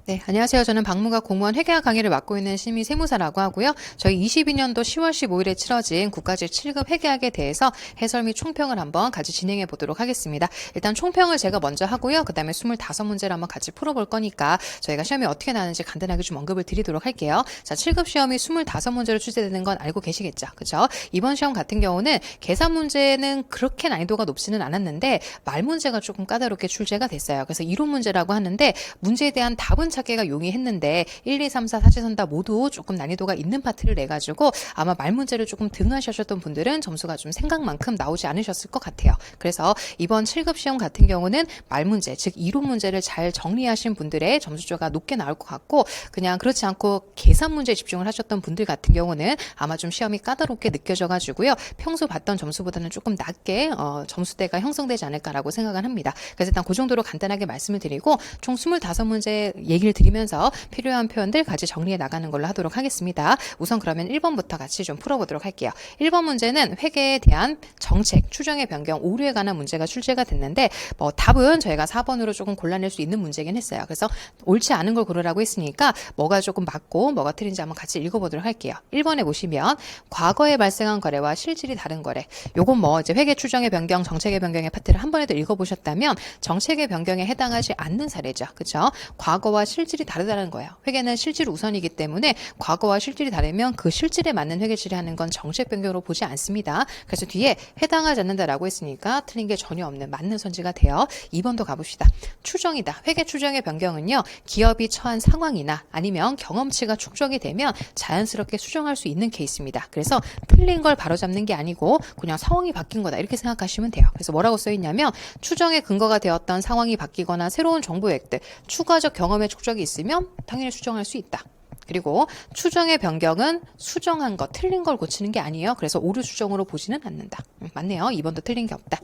네, 안녕하세요. 저는 박무각 공무원 회계학 강의를 맡고 있는 심의 세무사라고 하고요. 저희 22년도 10월 15일에 치러진 국가직 7급 회계학에 대해서 해설 및 총평을 한번 같이 진행해 보도록 하겠습니다. 일단 총평을 제가 먼저 하고요. 그 다음에 25문제를 한번 같이 풀어볼 거니까 저희가 시험이 어떻게 나는지 간단하게 좀 언급을 드리도록 할게요. 자, 7급 시험이 25문제로 출제되는 건 알고 계시겠죠? 그죠? 이번 시험 같은 경우는 계산 문제는 그렇게 난이도가 높지는 않았는데 말 문제가 조금 까다롭게 출제가 됐어요. 그래서 이론 문제라고 하는데 문제에 대한 답은 찾기가 용이했는데 1, 2, 3, 4 사지선 다 모두 조금 난이도가 있는 파트를 내가지고 아마 말 문제를 조금 등하셨던 분들은 점수가 좀 생각만큼 나오지 않으셨을 것 같아요. 그래서 이번 7급 시험 같은 경우는 말 문제, 즉 이론 문제를 잘 정리하신 분들의 점수조가 높게 나올 것 같고 그냥 그렇지 않고 계산 문제에 집중을 하셨던 분들 같은 경우는 아마 좀 시험이 까다롭게 느껴져가지고요. 평소 봤던 점수보다는 조금 낮게 점수대가 형성되지 않을까라고 생각을 합니다. 그래서 일단 그 정도로 간단하게 말씀을 드리고 총 25문제 얘기를 드리면서 필요한 표현들 같이 정리해 나가는 걸로 하도록 하겠습니다. 우선 그러면 1번부터 같이 좀 풀어보도록 할게요. 1번 문제는 회계에 대한 정책, 추정의 변경, 오류에 관한 문제가 출제가 됐는데 답은 저희가 4번으로 조금 골라낼 수 있는 문제긴 했어요. 그래서 옳지 않은 걸 고르라고 했으니까 뭐가 조금 맞고 뭐가 틀린지 한번 같이 읽어보도록 할게요. 1번에 보시면 과거에 발생한 거래와 실질이 다른 거래. 요건 이제 회계 추정의 변경, 정책의 변경의 파트를 한 번에도 읽어보셨다면 정책의 변경에 해당하지 않는 사례죠. 그렇죠? 과거와 실질이 다르다는 거예요. 회계는 실질 우선이기 때문에 과거와 실질이 다르면 그 실질에 맞는 회계 처리하는 건 정책 변경으로 보지 않습니다. 그래서 뒤에 해당하지 않는다라고 했으니까 틀린 게 전혀 없는 맞는 선지가 돼요. 2번도 가봅시다. 추정이다. 회계 추정의 변경은요. 기업이 처한 상황이나 아니면 경험치가 축적이 되면 자연스럽게 수정할 수 있는 케이스입니다. 그래서 틀린 걸 바로잡는 게 아니고 그냥 상황이 바뀐 거다 이렇게 생각하시면 돼요. 그래서 뭐라고 써있냐면 추정의 근거가 되었던 상황이 바뀌거나 새로운 정보획들, 추가적 경험의 축적이 있으면 당연히 수정할 수 있다. 그리고 추정의 변경은 수정한 것, 틀린 걸 고치는 게 아니에요. 그래서 오류 수정으로 보지는 않는다. 맞네요. 2번도 틀린 게 없다.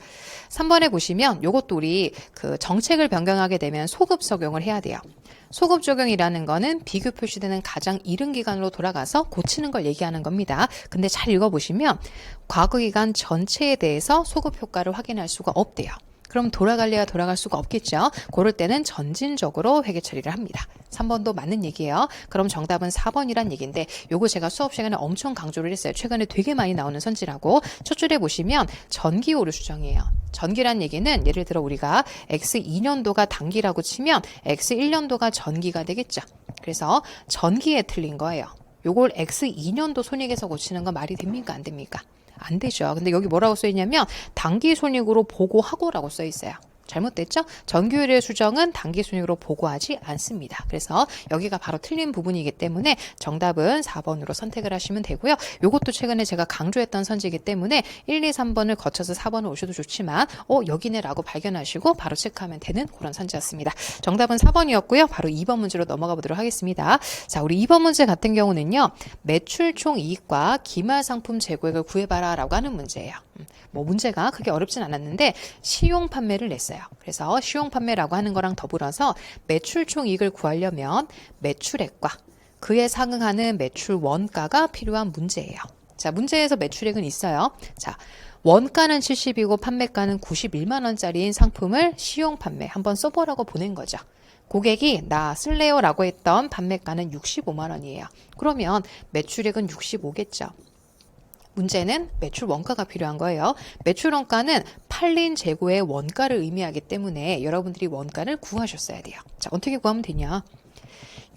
3번에 보시면 요것도 우리 그 정책을 변경하게 되면 소급 적용을 해야 돼요. 소급 적용이라는 거는 비교 표시되는 가장 이른 기간으로 돌아가서 고치는 걸 얘기하는 겁니다. 근데 잘 읽어보시면 과거 기간 전체에 대해서 소급 효과를 확인할 수가 없대요. 그럼 돌아갈래야 돌아갈 수가 없겠죠. 그럴 때는 전진적으로 회계 처리를 합니다. 3번도 맞는 얘기예요. 그럼 정답은 4번이란 얘기인데 요거 제가 수업 시간에 엄청 강조를 했어요. 최근에 되게 많이 나오는 선지라고. 첫 줄에 보시면 전기 오류 수정이에요. 전기란 얘기는 예를 들어 우리가 X2년도가 단기라고 치면 X1년도가 전기가 되겠죠. 그래서 전기에 틀린 거예요. 요걸 X2년도 손익에서 고치는 건 말이 됩니까? 안 됩니까? 안 되죠. 근데 여기 뭐라고 써있냐면 단기 손익으로 보고하고라고 써있어요. 잘못됐죠? 전기요율의 수정은 단기 손익으로 보고하지 않습니다. 그래서 여기가 바로 틀린 부분이기 때문에 정답은 4번으로 선택을 하시면 되고요. 이것도 최근에 제가 강조했던 선지이기 때문에 1, 2, 3번을 거쳐서 4번을 오셔도 좋지만 여기네 라고 발견하시고 바로 체크하면 되는 그런 선지였습니다. 정답은 4번이었고요. 바로 2번 문제로 넘어가 보도록 하겠습니다. 자, 우리 2번 문제 같은 경우는요. 매출 총 이익과 기말 상품 재고액을 구해봐라 라고 하는 문제예요. 문제가 크게 어렵진 않았는데 시용 판매를 냈어요. 그래서 시용 판매라고 하는 거랑 더불어서 매출 총 이익을 구하려면 매출액과 그에 상응하는 매출 원가가 필요한 문제예요. 자, 문제에서 매출액은 있어요. 자, 원가는 70이고 판매가는 91만 원짜리인 상품을 시용 판매 한번 써보라고 보낸 거죠. 고객이 나 쓸래요 라고 했던 판매가는 65만 원이에요. 그러면 매출액은 65겠죠. 문제는 매출 원가가 필요한 거예요. 매출 원가는 팔린 재고의 원가를 의미하기 때문에 여러분들이 원가를 구하셨어야 돼요. 자, 어떻게 구하면 되냐?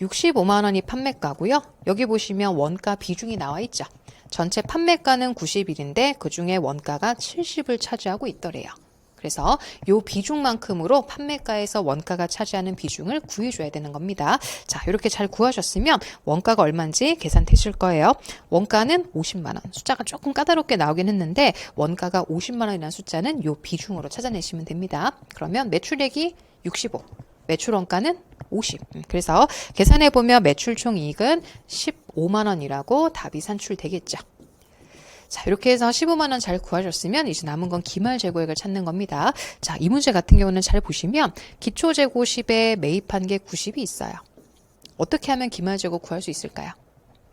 65만 원이 판매가고요. 여기 보시면 원가 비중이 나와 있죠. 전체 판매가는 91인데 그중에 원가가 70을 차지하고 있더래요. 그래서 이 비중만큼으로 판매가에서 원가가 차지하는 비중을 구해줘야 되는 겁니다. 자, 이렇게 잘 구하셨으면 원가가 얼마인지 계산되실 거예요. 원가는 50만 원. 숫자가 조금 까다롭게 나오긴 했는데 원가가 50만 원이라는 숫자는 이 비중으로 찾아내시면 됩니다. 그러면 매출액이 65. 매출 원가는 50. 그래서 계산해보면 매출 총 이익은 15만 원이라고 답이 산출되겠죠. 자, 이렇게 해서 15만 원 잘 구하셨으면 이제 남은 건 기말 재고액을 찾는 겁니다. 자, 이 문제 같은 경우는 잘 보시면 기초 재고 10에 매입한 게 90이 있어요. 어떻게 하면 기말 재고 구할 수 있을까요?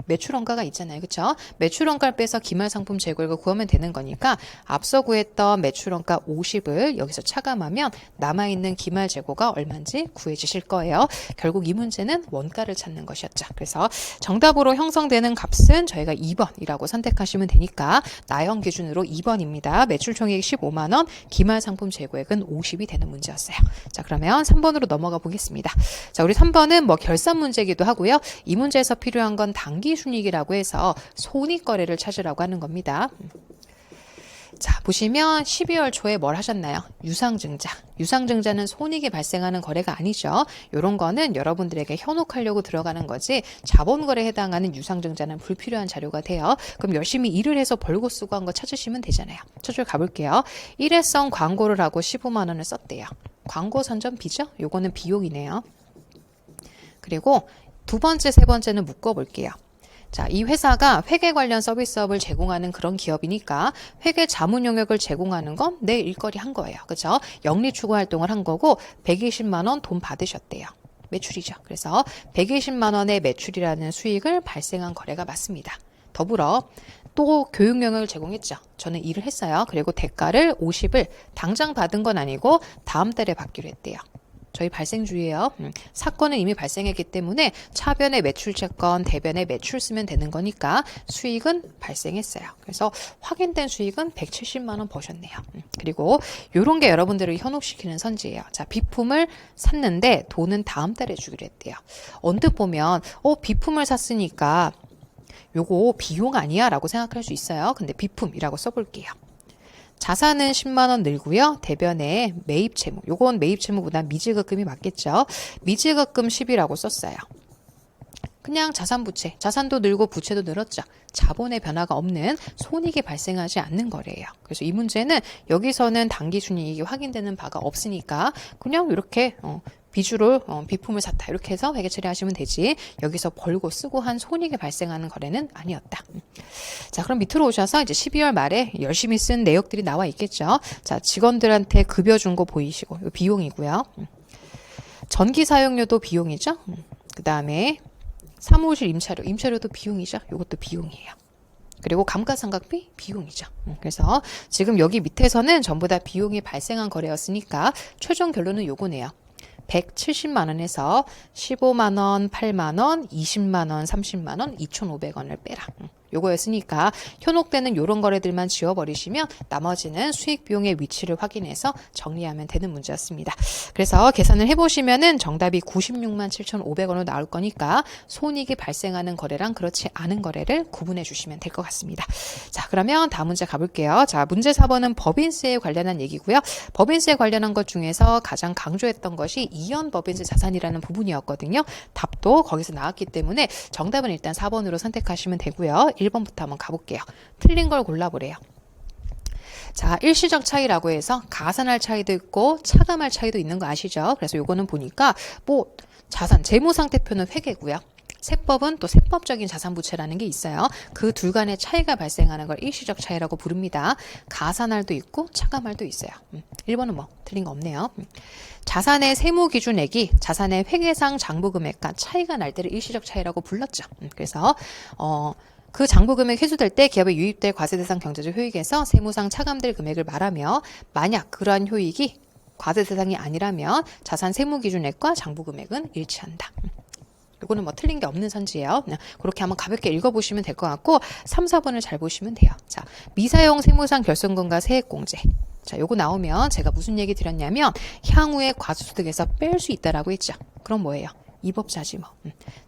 매출원가가 있잖아요. 그쵸? 매출원가를 빼서 기말상품 재고액을 구하면 되는 거니까 앞서 구했던 매출원가 50을 여기서 차감하면 남아있는 기말 재고가 얼마인지 구해지실 거예요. 결국 이 문제는 원가를 찾는 것이었죠. 그래서 정답으로 형성되는 값은 저희가 2번이라고 선택하시면 되니까 나형 기준으로 2번입니다. 매출 총액 15만 원, 기말상품 재고액은 50이 되는 문제였어요. 자, 그러면 3번으로 넘어가 보겠습니다. 자, 우리 3번은 뭐 결산 문제이기도 하고요. 이 문제에서 필요한 건 당기 순이익이라고 해서 손익거래를 찾으라고 하는 겁니다. 자, 보시면 12월 초에 뭘 하셨나요? 유상증자. 유상증자는 손익이 발생하는 거래가 아니죠. 이런 거는 여러분들에게 현혹하려고 들어가는 거지 자본거래에 해당하는 유상증자는 불필요한 자료가 돼요. 그럼 열심히 일을 해서 벌고 쓰고 한 거 찾으시면 되잖아요. 첫 줄 가볼게요. 일회성 광고를 하고 15만 원을 썼대요. 광고 선전비죠? 요거는 비용이네요. 그리고 두 번째, 세 번째는 묶어볼게요. 자, 이 회사가 회계 관련 서비스업을 제공하는 그런 기업이니까 회계 자문 영역을 제공하는 건 내 일거리 한 거예요. 그죠? 영리 추구 활동을 한 거고 120만 원 돈 받으셨대요. 매출이죠. 그래서 120만 원의 매출이라는 수익을 발생한 거래가 맞습니다. 더불어 또 교육 영역을 제공했죠. 저는 일을 했어요. 그리고 대가를 50을 당장 받은 건 아니고 다음 달에 받기로 했대요. 저희 발생주의예요. 사건은 이미 발생했기 때문에 차변의 매출 채권, 대변의 매출 쓰면 되는 거니까 수익은 발생했어요. 그래서 확인된 수익은 170만 원 버셨네요. 그리고 이런 게 여러분들을 현혹시키는 선지예요. 자, 비품을 샀는데 돈은 다음 달에 주기로 했대요. 언뜻 보면 비품을 샀으니까 요거 비용 아니야 라고 생각할 수 있어요. 근데 비품이라고 써볼게요. 자산은 10만 원 늘고요. 대변에 매입 채무. 요건 매입 채무보다 미지급금이 맞겠죠. 미지급금 10이라고 썼어요. 그냥 자산 부채. 자산도 늘고 부채도 늘었죠. 자본의 변화가 없는 손익이 발생하지 않는 거래예요. 그래서 이 문제는 여기서는 당기순이익이 확인되는 바가 없으니까 그냥 이렇게 비주를 비품을 샀다 이렇게 해서 회계 처리하시면 되지 여기서 벌고 쓰고 한 손익이 발생하는 거래는 아니었다. 자, 그럼 밑으로 오셔서 이제 12월 말에 열심히 쓴 내역들이 나와 있겠죠. 자, 직원들한테 급여 준 거 보이시고 이거 비용이고요. 전기 사용료도 비용이죠. 그 다음에 사무실 임차료도 비용이죠. 이것도 비용이에요. 그리고 감가상각비 비용이죠. 그래서 지금 여기 밑에서는 전부 다 비용이 발생한 거래였으니까 최종 결론은 요거네요. 170만 원에서 15만 원, 8만 원, 20만 원, 30만 원, 2,500원을 빼라. 요거였으니까 현혹되는 요런 거래들만 지워버리시면 나머지는 수익 비용의 위치를 확인해서 정리하면 되는 문제였습니다. 그래서 계산을 해보시면은 정답이 96만 7,500원으로 나올 거니까 손익이 발생하는 거래랑 그렇지 않은 거래를 구분해 주시면 될 것 같습니다. 자, 그러면 다음 문제 가볼게요. 자, 문제 4번은 법인세에 관련한 얘기고요. 법인세에 관련한 것 중에서 가장 강조했던 것이 이연 법인세 자산이라는 부분이었거든요. 답도 거기서 나왔기 때문에 정답은 일단 4번으로 선택하시면 되고요. 1번부터 한번 가볼게요. 틀린 걸 골라보래요. 자, 일시적 차이라고 해서 가산할 차이도 있고 차감할 차이도 있는 거 아시죠? 그래서 요거는 보니까 뭐 자산, 재무상태표는 회계고요. 세법은 또 세법적인 자산부채라는 게 있어요. 그 둘 간의 차이가 발생하는 걸 일시적 차이라고 부릅니다. 가산할도 있고 차감할도 있어요. 1번은 뭐 틀린 거 없네요. 자산의 세무기준액이 자산의 회계상 장부금액과 차이가 날 때를 일시적 차이라고 불렀죠. 그래서 그 장부금액 회수될 때 기업에 유입될 과세대상 경제적 효익에서 세무상 차감될 금액을 말하며 만약 그러한 효익이 과세대상이 아니라면 자산 세무기준액과 장부금액은 일치한다. 이거는 뭐 틀린 게 없는 선지예요. 그냥 그렇게 한번 가볍게 읽어보시면 될 것 같고 3, 4번을 잘 보시면 돼요. 자, 미사용 세무상 결손금과 세액공제. 자, 요거 나오면 제가 무슨 얘기 드렸냐면 향후에 과소득에서 뺄 수 있다라고 했죠. 그럼 뭐예요? 이법자지 뭐.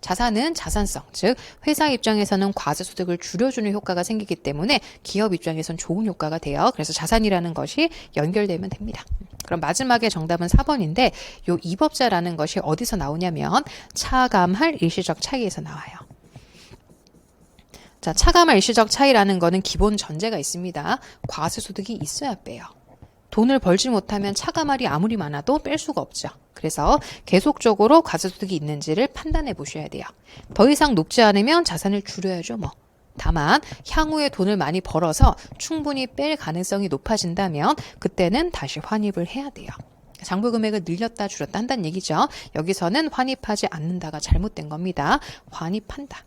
자산은 자산성, 즉 회사 입장에서는 과세소득을 줄여주는 효과가 생기기 때문에 기업 입장에선 좋은 효과가 돼요. 그래서 자산이라는 것이 연결되면 됩니다. 그럼 마지막에 정답은 4번인데 요 이법자라는 것이 어디서 나오냐면 차감할 일시적 차이에서 나와요. 자, 차감할 일시적 차이라는 거는 기본 전제가 있습니다. 과세소득이 있어야 빼요. 돈을 벌지 못하면 차감할이 아무리 많아도 뺄 수가 없죠. 그래서 계속적으로 과세소득이 있는지를 판단해 보셔야 돼요. 더 이상 높지 않으면 자산을 줄여야죠, 뭐. 다만 향후에 돈을 많이 벌어서 충분히 뺄 가능성이 높아진다면 그때는 다시 환입을 해야 돼요. 장부 금액을 늘렸다 줄였다 한다는 얘기죠. 여기서는 환입하지 않는다가 잘못된 겁니다. 환입한다.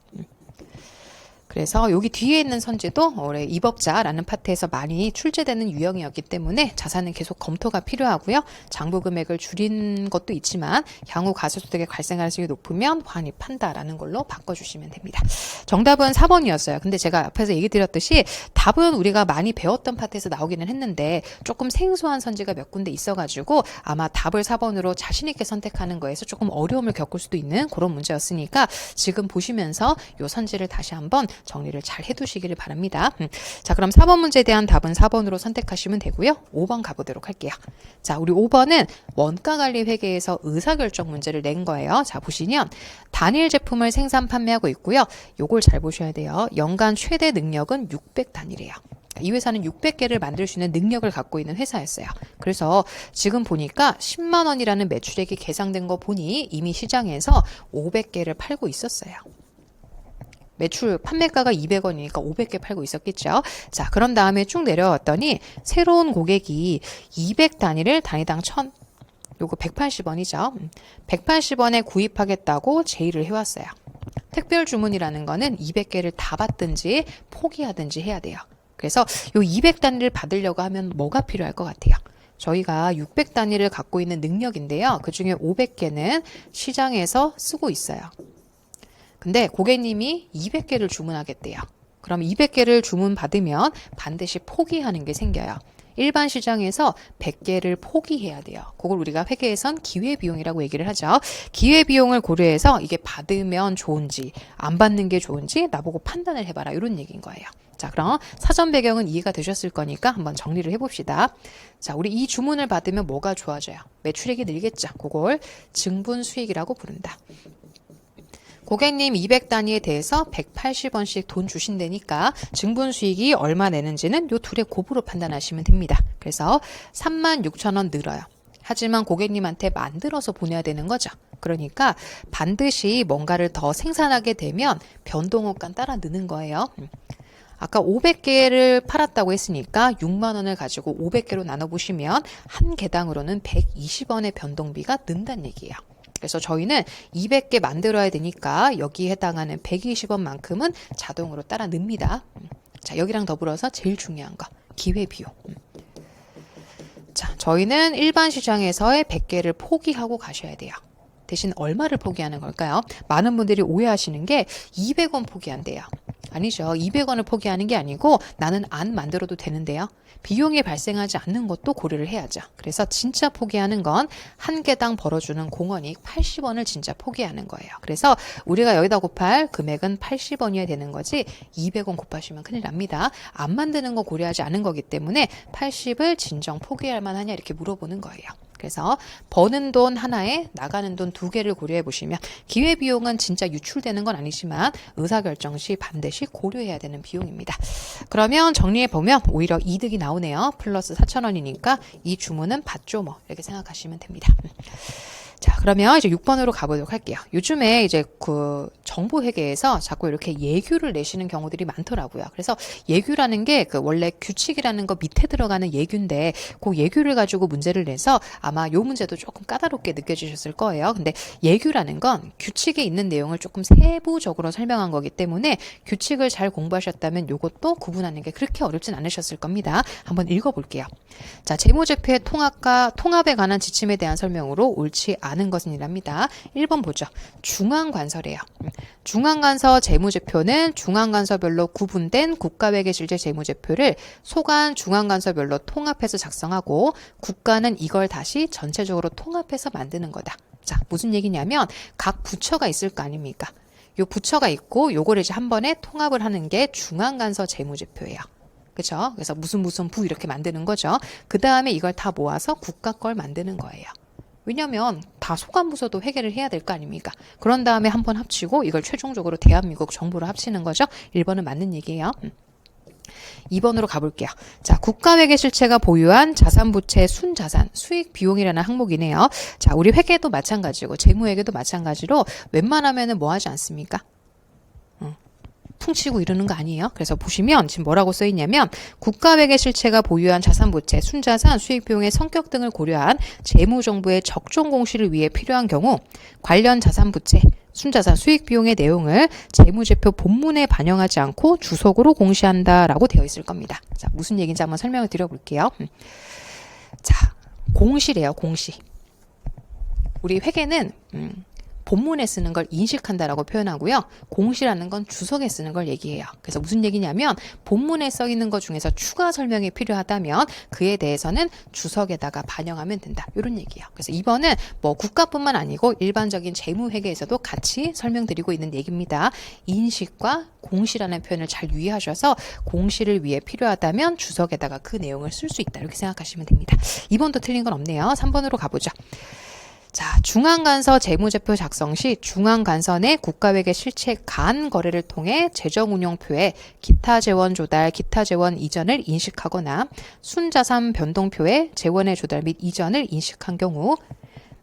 그래서 여기 뒤에 있는 선지도 올해 입업자라는 파트에서 많이 출제되는 유형이었기 때문에 자산은 계속 검토가 필요하고요. 장부 금액을 줄인 것도 있지만 향후 가소득의 발생 가능성이 높으면 환입한다라는 걸로 바꿔주시면 됩니다. 정답은 4번이었어요. 근데 제가 앞에서 얘기 드렸듯이 답은 우리가 많이 배웠던 파트에서 나오기는 했는데 조금 생소한 선지가 몇 군데 있어가지고 아마 답을 4번으로 자신 있게 선택하는 거에서 조금 어려움을 겪을 수도 있는 그런 문제였으니까 지금 보시면서 이 선지를 다시 한번 정리를 잘 해두시기를 바랍니다. 자, 그럼 4번 문제에 대한 답은 4번으로 선택하시면 되고요. 5번 가보도록 할게요. 자, 우리 5번은 원가관리 회계에서 의사결정 문제를 낸 거예요. 자, 보시면 단일 제품을 생산 판매하고 있고요. 요걸 잘 보셔야 돼요. 연간 최대 능력은 600단위래요. 이 회사는 600개를 만들 수 있는 능력을 갖고 있는 회사였어요. 그래서 지금 보니까 10만 원이라는 매출액이 계상된 거 보니 이미 시장에서 500개를 팔고 있었어요. 매출 판매가가 200원이니까 500개 팔고 있었겠죠. 자, 그런 다음에 쭉 내려왔더니 새로운 고객이 200단위를 단위당 1000, 요거 180원이죠. 180원에 구입하겠다고 제의를 해왔어요. 특별 주문이라는 거는 200개를 다 받든지 포기하든지 해야 돼요. 그래서 요 200단위를 받으려고 하면 뭐가 필요할 것 같아요? 저희가 600단위를 갖고 있는 능력인데요. 그 중에 500개는 시장에서 쓰고 있어요. 근데 고객님이 200개를 주문하겠대요. 그럼 200개를 주문받으면 반드시 포기하는 게 생겨요. 일반 시장에서 100개를 포기해야 돼요. 그걸 우리가 회계에선 기회비용이라고 얘기를 하죠. 기회비용을 고려해서 이게 받으면 좋은지 안 받는 게 좋은지 나보고 판단을 해봐라 이런 얘기인 거예요. 자, 그럼 사전 배경은 이해가 되셨을 거니까 한번 정리를 해봅시다. 자, 우리 이 주문을 받으면 뭐가 좋아져요? 매출액이 늘겠죠. 그걸 증분 수익이라고 부른다. 고객님 200단위에 대해서 180원씩 돈 주신다니까 증분 수익이 얼마 내는지는 요 둘의 곱으로 판단하시면 됩니다. 그래서 36,000원 늘어요. 하지만 고객님한테 만들어서 보내야 되는 거죠. 그러니까 반드시 뭔가를 더 생산하게 되면 변동호가 따라 느는 거예요. 아까 500개를 팔았다고 했으니까 6만 원을 가지고 500개로 나눠보시면 한 개당으로는 120원의 변동비가 는다는 얘기예요. 그래서 저희는 200개 만들어야 되니까 여기에 해당하는 120원만큼은 자동으로 따라 늡니다. 자, 여기랑 더불어서 제일 중요한 거, 기회비용. 자, 저희는 일반 시장에서의 100개를 포기하고 가셔야 돼요. 대신 얼마를 포기하는 걸까요? 많은 분들이 오해하시는 게 200원 포기한대요. 아니죠. 200원을 포기하는 게 아니고 나는 안 만들어도 되는데요. 비용이 발생하지 않는 것도 고려를 해야죠. 그래서 진짜 포기하는 건 한 개당 벌어주는 공원이익 80원을 진짜 포기하는 거예요. 그래서 우리가 여기다 곱할 금액은 80원이어야 되는 거지 200원 곱하시면 큰일 납니다. 안 만드는 거 고려하지 않은 거기 때문에 80을 진정 포기할 만하냐 이렇게 물어보는 거예요. 그래서 버는 돈 하나에 나가는 돈 두 개를 고려해 보시면 기회비용은 진짜 유출되는 건 아니지만 의사결정 시 반드시 고려해야 되는 비용입니다. 그러면 정리해 보면 오히려 이득이 나오네요. 플러스 4,000원이니까 이 주문은 받죠 뭐 이렇게 생각하시면 됩니다. 자, 그러면 이제 6번으로 가보도록 할게요. 요즘에 이제 그 정보 회계에서 자꾸 이렇게 예규를 내시는 경우들이 많더라고요. 그래서 예규라는 게 그 원래 규칙이라는 거 밑에 들어가는 예규인데 그 예규를 가지고 문제를 내서 아마 요 문제도 조금 까다롭게 느껴지셨을 거예요. 근데 예규라는 건 규칙에 있는 내용을 조금 세부적으로 설명한 거기 때문에 규칙을 잘 공부하셨다면 요것도 구분하는 게 그렇게 어렵진 않으셨을 겁니다. 한번 읽어볼게요. 자, 재무제표의 통합에 관한 지침에 대한 설명으로 옳지 않은 것은 이랍니다. 1번 보죠. 중앙관서래요. 중앙관서 재무제표는 중앙관서별로 구분된 국가회계실제 재무제표를 소관 중앙관서별로 통합해서 작성하고 국가는 이걸 다시 전체적으로 통합해서 만드는 거다. 자, 무슨 얘기냐면 각 부처가 있을 거 아닙니까? 요 부처가 있고 요거를 이제 한 번에 통합을 하는 게 중앙관서 재무제표예요. 그렇죠? 그래서 무슨 부 이렇게 만드는 거죠. 그 다음에 이걸 다 모아서 국가 걸 만드는 거예요. 왜냐면 다 소관부서도 회계를 해야 될 거 아닙니까? 그런 다음에 한번 합치고 이걸 최종적으로 대한민국 정부로 합치는 거죠. 1번은 맞는 얘기예요. 2번으로 가볼게요. 자, 국가회계실체가 보유한 자산부채 순자산, 수익비용이라는 항목이네요. 자, 우리 회계도 마찬가지고 재무회계도 마찬가지로 웬만하면은 뭐 하지 않습니까? 퉁치고 이러는 거 아니에요. 그래서 보시면 지금 뭐라고 써있냐면 국가회계실체가 보유한 자산부채, 순자산, 수익비용의 성격 등을 고려한 재무정보의 적정 공시를 위해 필요한 경우 관련 자산부채, 순자산 수익 비용의 내용을 재무제표 본문에 반영하지 않고 주석으로 공시한다라고 되어 있을 겁니다. 자, 무슨 얘기인지 한번 설명을 드려볼게요. 자, 공시래요, 공시. 우리 회계는 본문에 쓰는 걸 인식한다라고 표현하고요. 공시라는 건 주석에 쓰는 걸 얘기해요. 그래서 무슨 얘기냐면 본문에 써 있는 것 중에서 추가 설명이 필요하다면 그에 대해서는 주석에다가 반영하면 된다. 이런 얘기예요. 그래서 이번은 뭐 국가뿐만 아니고 일반적인 재무회계에서도 같이 설명드리고 있는 얘기입니다. 인식과 공시라는 표현을 잘 유의하셔서 공시를 위해 필요하다면 주석에다가 그 내용을 쓸 수 있다. 이렇게 생각하시면 됩니다. 2번도 틀린 건 없네요. 3번으로 가보죠. 자, 중앙간서 재무제표 작성 시 중앙간서 내 국가회계 실체 간 거래를 통해 재정운용표에 기타 재원 조달, 기타 재원 이전을 인식하거나 순자산 변동표에 재원의 조달 및 이전을 인식한 경우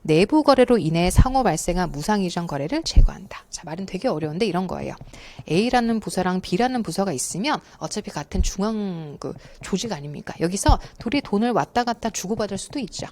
내부 거래로 인해 상호 발생한 무상 이전 거래를 제거한다. 자, 말은 되게 어려운데 이런 거예요. A라는 부서랑 B라는 부서가 있으면 어차피 같은 중앙 조직 아닙니까? 여기서 둘이 돈을 왔다 갔다 주고받을 수도 있죠.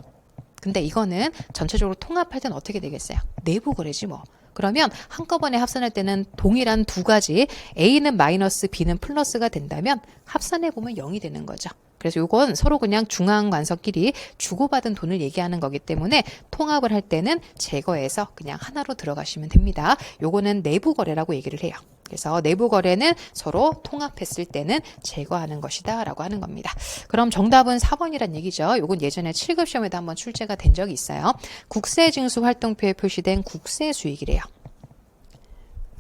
근데 이거는 전체적으로 통합할 때는 어떻게 되겠어요? 내부 거래지 뭐. 그러면 한꺼번에 합산할 때는 동일한 두 가지 A는 마이너스 B는 플러스가 된다면 합산해보면 0이 되는 거죠. 그래서 이건 서로 그냥 중앙관서끼리 주고받은 돈을 얘기하는 거기 때문에 통합을 할 때는 제거해서 그냥 하나로 들어가시면 됩니다. 요거는 내부 거래라고 얘기를 해요. 그래서 내부 거래는 서로 통합했을 때는 제거하는 것이다 라고 하는 겁니다. 그럼 정답은 4번이란 얘기죠. 요건 예전에 7급 시험에도 한번 출제가 된 적이 있어요. 국세징수 활동표에 표시된 국세수익이래요.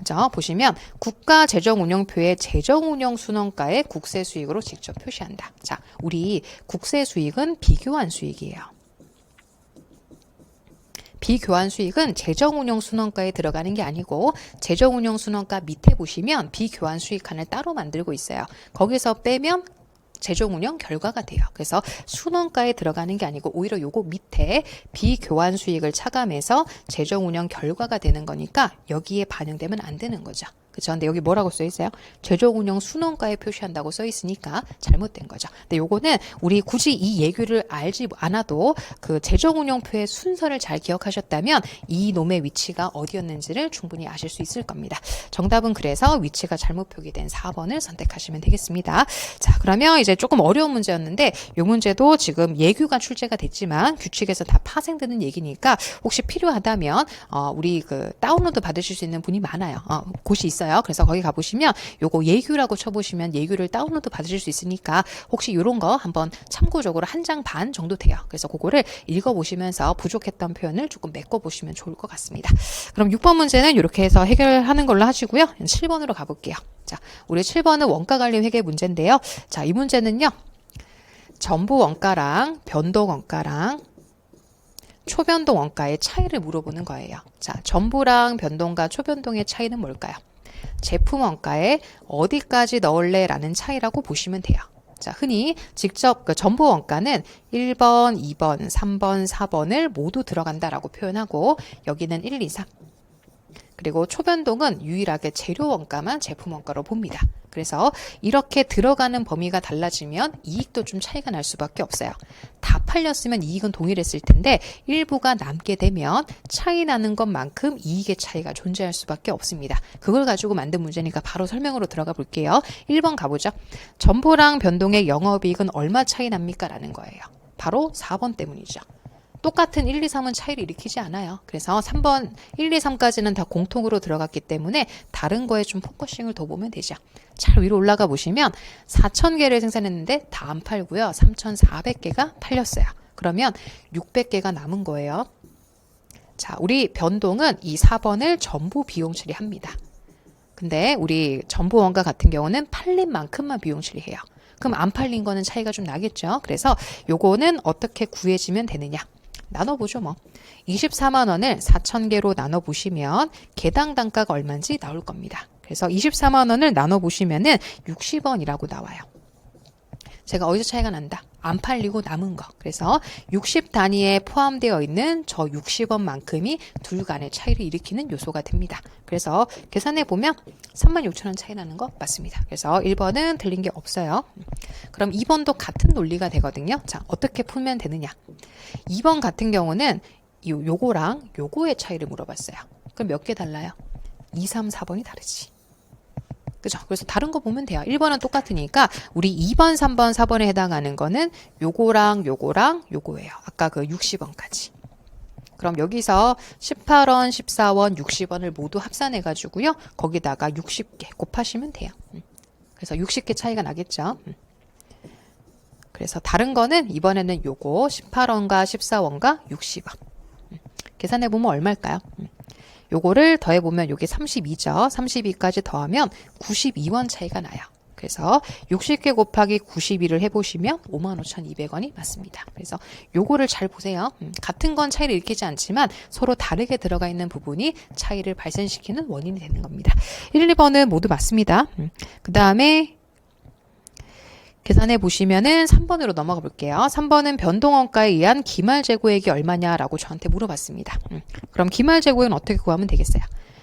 자, 보시면 국가재정운용표의 재정운용순원가의 국세수익으로 직접 표시한다. 자, 우리 국세수익은 비교환 수익이에요. 비교환 수익은 재정운용 순원가에 들어가는 게 아니고 재정운용 순원가 밑에 보시면 비교환 수익 칸을 따로 만들고 있어요. 거기서 빼면 재정운용 결과가 돼요. 그래서 순원가에 들어가는 게 아니고 오히려 요거 밑에 비교환 수익을 차감해서 재정운용 결과가 되는 거니까 여기에 반영되면 안 되는 거죠. 그렇죠? 근데 여기 뭐라고 써 있어요? 재정운용 순원가에 표시한다고 써 있으니까 잘못된 거죠. 근데 요거는 우리 굳이 이 예규를 알지 않아도 그 재정운용표의 순서를 잘 기억하셨다면 이 놈의 위치가 어디였는지를 충분히 아실 수 있을 겁니다. 정답은 그래서 위치가 잘못 표기된 4번을 선택하시면 되겠습니다. 자, 그러면 이제 조금 어려운 문제였는데 이 문제도 지금 예규가 출제가 됐지만 규칙에서 다 파생되는 얘기니까 혹시 필요하다면 우리 그 다운로드 받으실 수 있는 분이 많아요. 곳이 있어요. 그래서 거기 가보시면 요거 예규라고 쳐보시면 예규를 다운로드 받으실 수 있으니까 혹시 이런 거 한번 참고적으로 한 장 반 정도 돼요. 그래서 그거를 읽어보시면서 부족했던 표현을 조금 메꿔보시면 좋을 것 같습니다. 그럼 6번 문제는 이렇게 해서 해결하는 걸로 하시고요. 7번으로 가볼게요. 자, 우리 7번은 원가관리 회계 문제인데요. 자, 이 문제는요. 전부 원가랑 변동 원가랑 초변동 원가의 차이를 물어보는 거예요. 자, 전부랑 변동과 초변동의 차이는 뭘까요? 제품 원가에 어디까지 넣을래? 라는 차이라고 보시면 돼요. 자, 흔히 직접 그 전부 원가는 1번, 2번, 3번, 4번을 모두 들어간다라고 표현하고 여기는 1, 2, 3. 그리고 초변동은 유일하게 재료 원가만 제품 원가로 봅니다. 그래서 이렇게 들어가는 범위가 달라지면 이익도 좀 차이가 날 수밖에 없어요. 다 팔렸으면 이익은 동일했을 텐데 일부가 남게 되면 차이 나는 것만큼 이익의 차이가 존재할 수밖에 없습니다. 그걸 가지고 만든 문제니까 바로 설명으로 들어가 볼게요. 1번 가보죠. 전보랑 변동의 영업이익은 얼마 차이 납니까? 라는 거예요. 바로 4번 때문이죠. 똑같은 1, 2, 3은 차이를 일으키지 않아요. 그래서 3번 1, 2, 3까지는 다 공통으로 들어갔기 때문에 다른 거에 좀 포커싱을 더 보면 되죠. 잘 위로 올라가 보시면 4,000개를 생산했는데 다 안 팔고요. 3,400개가 팔렸어요. 그러면 600개가 남은 거예요. 자, 우리 변동은 이 4번을 전부 비용 처리합니다. 근데 우리 전부 원가 같은 경우는 팔린 만큼만 비용 처리해요. 그럼 안 팔린 거는 차이가 좀 나겠죠. 그래서 요거는 어떻게 구해지면 되느냐. 나눠보죠 뭐. 24만 원을 4,000개로 나눠보시면 개당 단가가 얼마인지 나올 겁니다. 그래서 24만 원을 나눠보시면은 60원이라고 나와요. 제가 어디서 차이가 난다? 안 팔리고 남은 거. 그래서 60 단위에 포함되어 있는 저 60원만큼이 둘 간의 차이를 일으키는 요소가 됩니다. 그래서 계산해 보면 36,000원 차이 나는 거 맞습니다. 그래서 1번은 틀린 게 없어요. 그럼 2번도 같은 논리가 되거든요. 자, 어떻게 풀면 되느냐? 2번 같은 경우는 요거랑 요거의 차이를 물어봤어요. 그럼 몇 개 달라요? 2, 3, 4번이 다르지. 그죠? 그래서 다른 거 보면 돼요. 1번은 똑같으니까 우리 2번, 3번, 4번에 해당하는 거는 요거랑 요거랑 요거예요. 아까 그 60원까지. 그럼 여기서 18원, 14원, 60원을 모두 합산해 가지고요. 거기다가 60개 곱하시면 돼요. 그래서 60개 차이가 나겠죠. 그래서 다른 거는 이번에는 요거 18원과 14원과 60원. 계산해 보면 얼마일까요? 요거를 더해 보면 요게 32죠. 32까지 더하면 92원 차이가 나요. 그래서 60개 곱하기 92를 해보시면 55,200원이 맞습니다. 그래서 요거를 잘 보세요. 같은 건 차이를 일으키지 않지만 서로 다르게 들어가 있는 부분이 차이를 발생시키는 원인이 되는 겁니다. 1, 2번은 모두 맞습니다. 그 다음에 계산해 보시면은 3번으로 넘어가 볼게요. 3번은 변동원가에 의한 기말재고액이 얼마냐라고 저한테 물어봤습니다. 그럼 기말재고액은 어떻게 구하면 되겠어요?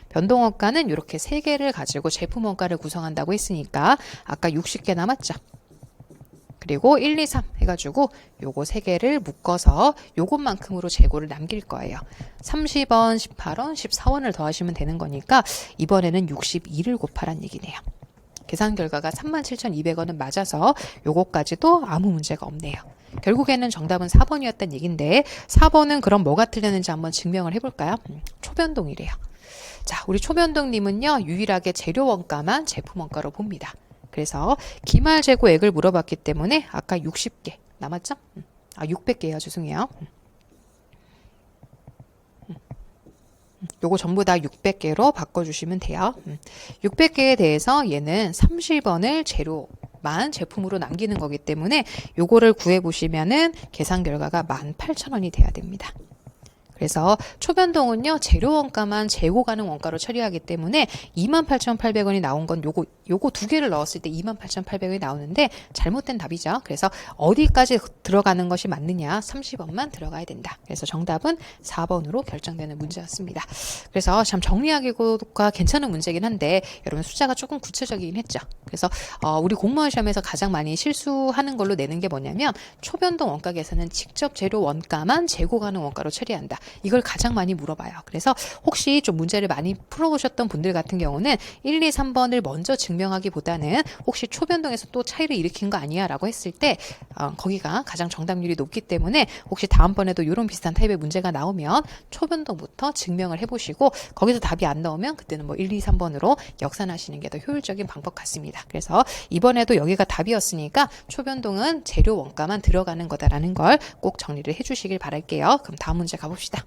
변동원가는 이렇게 3개를 가지고 제품원가를 구성한다고 했으니까 아까 60개 남았죠? 그리고 1, 2, 3 해가지고 요거 3개를 묶어서 요것만큼으로 재고를 남길 거예요. 30원, 18원, 14원을 더하시면 되는 거니까 이번에는 62를 곱하란 얘기네요. 계산 결과가 37,200원은 맞아서 요거까지도 아무 문제가 없네요. 결국에는 정답은 4번이었다는 얘기인데 4번은 그럼 뭐가 틀렸는지 한번 증명을 해볼까요? 초변동이래요. 자, 우리 초변동님은요. 유일하게 재료원가만 제품원가로 봅니다. 그래서 기말재고액을 물어봤기 때문에 아까 60개 남았죠? 600개요. 죄송해요. 요거 전부 다 600개로 바꿔주시면 돼요. 600개에 대해서 얘는 30원을 재료만 제품으로 남기는 거기 때문에 요거를 구해보시면은 계산 결과가 18,000원이 돼야 됩니다. 그래서 초변동은요, 재료 원가만 재고 가능 원가로 처리하기 때문에 28,800원이 나온 건 요거 두 개를 넣었을 때 28,800원이 나오는데 잘못된 답이죠. 그래서 어디까지 들어가는 것이 맞느냐? 30원만 들어가야 된다. 그래서 정답은 4번으로 결정되는 문제였습니다. 그래서 참 정리하기가 괜찮은 문제긴 한데 여러분 숫자가 조금 구체적이긴 했죠. 그래서 우리 공무원 시험에서 가장 많이 실수하는 걸로 내는 게 뭐냐면 초변동 원가 계산은 직접 재료 원가만 재고 가능 원가로 처리한다. 이걸 가장 많이 물어봐요. 그래서 혹시 좀 문제를 많이 풀어보셨던 분들 같은 경우는 1, 2, 3번을 먼저 증명하기보다는 혹시 초변동에서 또 차이를 일으킨 거 아니야? 라고 했을 때 거기가 가장 정답률이 높기 때문에 혹시 다음번에도 이런 비슷한 타입의 문제가 나오면 초변동부터 증명을 해보시고 거기서 답이 안 나오면 그때는 뭐 1, 2, 3번으로 역산하시는 게 더 효율적인 방법 같습니다. 그래서 이번에도 여기가 답이었으니까 초변동은 재료 원가만 들어가는 거다라는 걸 꼭 정리를 해주시길 바랄게요. 그럼 다음 문제 가봅시다.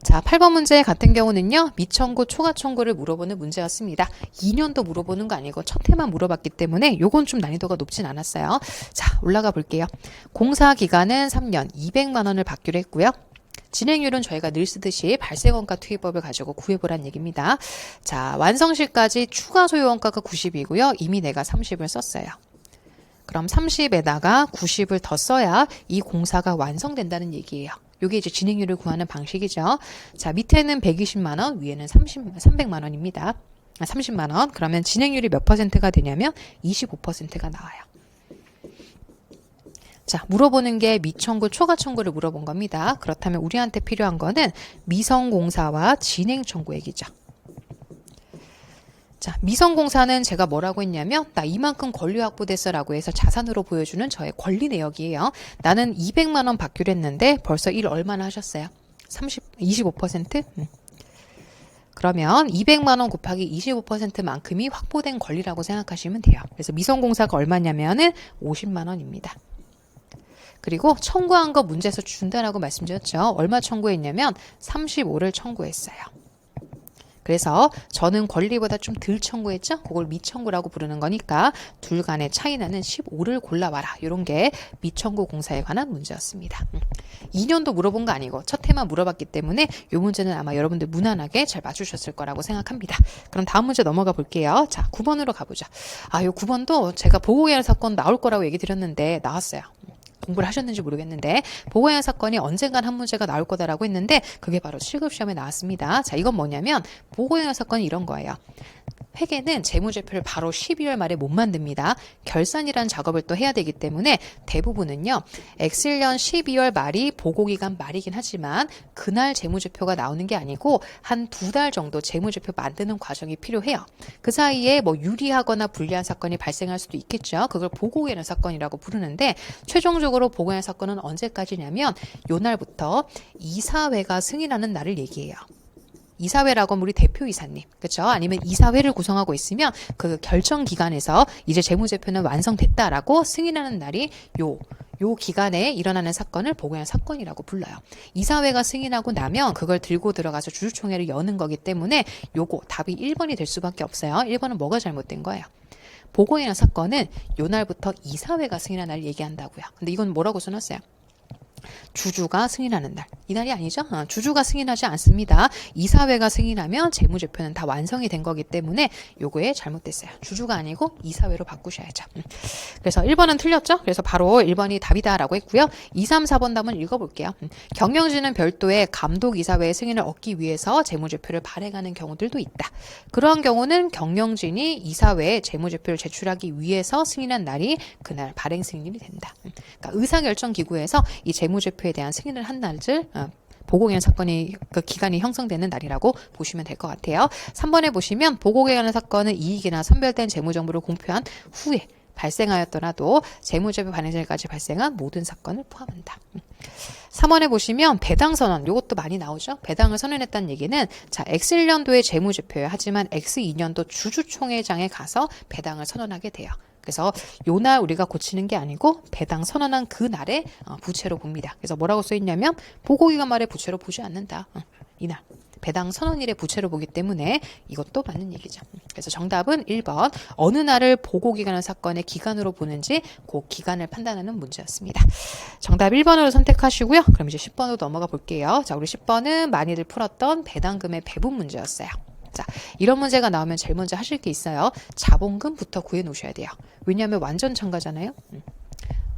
자, 8번 문제 같은 경우는요. 미청구, 초과청구를 물어보는 문제였습니다. 2년도 물어보는 거 아니고 첫 해만 물어봤기 때문에 요건 좀 난이도가 높진 않았어요. 자, 올라가 볼게요. 공사 기간은 3년 200만 원을 받기로 했고요. 진행률은 저희가 늘 쓰듯이 발생원가 투입법을 가지고 구해보란 얘기입니다. 자, 완성 시까지 추가 소요원가가 90이고요. 이미 내가 30을 썼어요. 그럼 30에다가 90을 더 써야 이 공사가 완성된다는 얘기예요. 이게 이제 진행률을 구하는 방식이죠. 자, 밑에는 120만 원, 위에는 300만 원입니다. 30만 원. 그러면 진행률이 몇 퍼센트가 되냐면 25%가 나와요. 자, 물어보는 게 미청구, 초과청구를 물어본 겁니다. 그렇다면 우리한테 필요한 거는 미성공사와 진행청구액이죠. 자, 미성공사는 제가 뭐라고 했냐면 나 이만큼 권리 확보됐어 라고 해서 자산으로 보여주는 저의 권리 내역이에요. 나는 200만 원 받기로 했는데 벌써 일 얼마나 하셨어요? 25%? 그러면 200만 원 곱하기 25%만큼이 확보된 권리라고 생각하시면 돼요. 그래서 미성공사가 얼마냐면은 50만 원입니다. 그리고 청구한 거 문제에서 준다라고 말씀드렸죠. 얼마 청구했냐면 35를 청구했어요. 그래서 저는 권리보다 좀 덜 청구했죠? 그걸 미청구라고 부르는 거니까 둘 간의 차이 나는 15를 골라와라. 이런 게 미청구 공사에 관한 문제였습니다. 2년도 물어본 거 아니고 첫 해만 물어봤기 때문에 이 문제는 아마 여러분들 무난하게 잘 맞추셨을 거라고 생각합니다. 그럼 다음 문제 넘어가 볼게요. 자, 9번으로 가보자. 이 9번도 제가 보고계약 사건 나올 거라고 얘기 드렸는데 나왔어요. 공부를 하셨는지 모르겠는데 보고계약 사건이 언젠간 한 문제가 나올 거다라고 했는데 그게 바로 7급 시험에 나왔습니다. 자, 이건 뭐냐면 보고계약 사건이 이런 거예요. 회계는 재무제표를 바로 12월 말에 못 만듭니다. 결산이라는 작업을 또 해야 되기 때문에 대부분은요. X년 12월 말이 보고기간 말이긴 하지만 그날 재무제표가 나오는 게 아니고 한 2달 정도 재무제표 만드는 과정이 필요해요. 그 사이에 뭐 유리하거나 불리한 사건이 발생할 수도 있겠죠. 그걸 보고개는 사건이라고 부르는데 최종적으로 보고개는 사건은 언제까지냐면 요 날부터 이사회가 승인하는 날을 얘기해요. 이사회라고 하면 우리 대표이사님, 그렇죠? 아니면 이사회를 구성하고 있으면 그 결정 기간에서 이제 재무제표는 완성됐다라고 승인하는 날이 요 기간에 일어나는 사건을 보고한 사건이라고 불러요. 이사회가 승인하고 나면 그걸 들고 들어가서 주주총회를 여는 거기 때문에 요거 답이 1번이 될 수밖에 없어요. 1번은 뭐가 잘못된 거예요? 보고한 사건은 요 날부터 이사회가 승인한 날을 얘기한다고요. 근데 이건 뭐라고 써놨어요? 주주가 승인하는 날. 이 날이 아니죠? 주주가 승인하지 않습니다. 이사회가 승인하면 재무제표는 다 완성이 된 거기 때문에 요거에 잘못됐어요. 주주가 아니고 이사회로 바꾸셔야죠. 그래서 1번은 틀렸죠? 그래서 바로 1번이 답이다라고 했고요. 2, 3, 4번 답은 읽어볼게요. 경영진은 별도의 감독이사회의 승인을 얻기 위해서 재무제표를 발행하는 경우들도 있다. 그러한 경우는 경영진이 이사회에 재무제표를 제출하기 위해서 승인한 날이 그날 발행 승인이 된다. 그러니까 의사결정기구에서 이 재무제표에 대한 승인을 한 날을 보고개연 사건이 그 기간이 형성되는 날이라고 보시면 될 것 같아요. 3번에 보시면 보고개연 사건은 이익이나 선별된 재무정보를 공표한 후에 발생하였더라도 재무제표 발행일까지 발생한 모든 사건을 포함한다. 3번에 보시면 배당 선언, 이것도 많이 나오죠. 배당을 선언했다는 얘기는 자 X1년도의 재무제표예요. 하지만 X2년도 주주총회장에 가서 배당을 선언하게 돼요. 그래서 요 날 우리가 고치는 게 아니고 배당 선언한 그 날에 부채로 봅니다. 그래서 뭐라고 써 있냐면 보고기간 말에 부채로 보지 않는다. 이날 배당 선언일에 부채로 보기 때문에 이것도 맞는 얘기죠. 그래서 정답은 1번 어느 날을 보고기간의 사건의 기간으로 보는지 그 기간을 판단하는 문제였습니다. 정답 1번으로 선택하시고요. 그럼 이제 10번으로 넘어가 볼게요. 자, 우리 10번은 많이들 풀었던 배당금의 배분 문제였어요. 자, 이런 문제가 나오면 제일 먼저 하실 게 있어요. 자본금부터 구해 놓으셔야 돼요. 왜냐하면 완전 참가잖아요.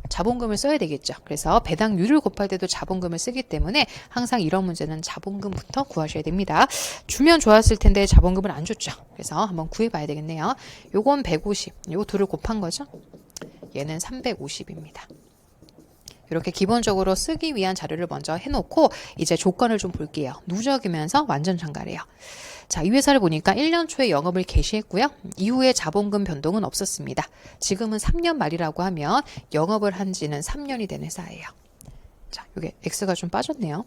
자본금을 써야 되겠죠. 그래서 배당률을 곱할 때도 자본금을 쓰기 때문에 항상 이런 문제는 자본금부터 구하셔야 됩니다. 주면 좋았을 텐데 자본금을 안 줬죠. 그래서 한번 구해봐야 되겠네요. 요건 150, 요 둘을 곱한 거죠. 얘는 350입니다. 이렇게 기본적으로 쓰기 위한 자료를 먼저 해놓고 이제 조건을 좀 볼게요. 누적이면서 완전 참가래요. 자, 이 회사를 보니까 1년 초에 영업을 개시했고요. 이후에 자본금 변동은 없었습니다. 지금은 3년 말이라고 하면 영업을 한 지는 3년이 된 회사예요. 자, 이게 X가 좀 빠졌네요.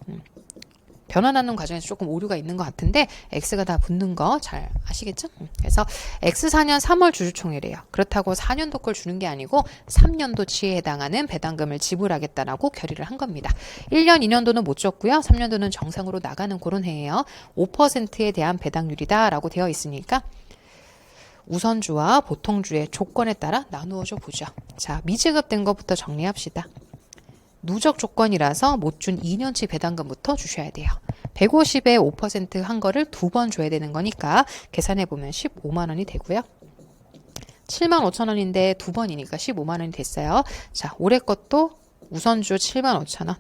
변환하는 과정에서 조금 오류가 있는 것 같은데 X가 다 붙는 거 잘 아시겠죠? 그래서 X4년 3월 주주총회래요. 그렇다고 4년도 걸 주는 게 아니고 3년도치에 해당하는 배당금을 지불하겠다라고 결의를 한 겁니다. 1년, 2년도는 못 줬고요. 3년도는 정상으로 나가는 그런 해예요. 5%에 대한 배당률이다 라고 되어 있으니까 우선주와 보통주의 조건에 따라 나누어져 보죠. 자, 미지급된 것부터 정리합시다. 누적 조건이라서 못 준 2년치 배당금부터 주셔야 돼요. 150에 5%한 거를 2번 줘야 되는 거니까 계산해보면 15만 원이 되고요. 7만 5천 원인데 2번이니까 15만 원이 됐어요. 자, 올해 것도 우선주 7만 5천 원.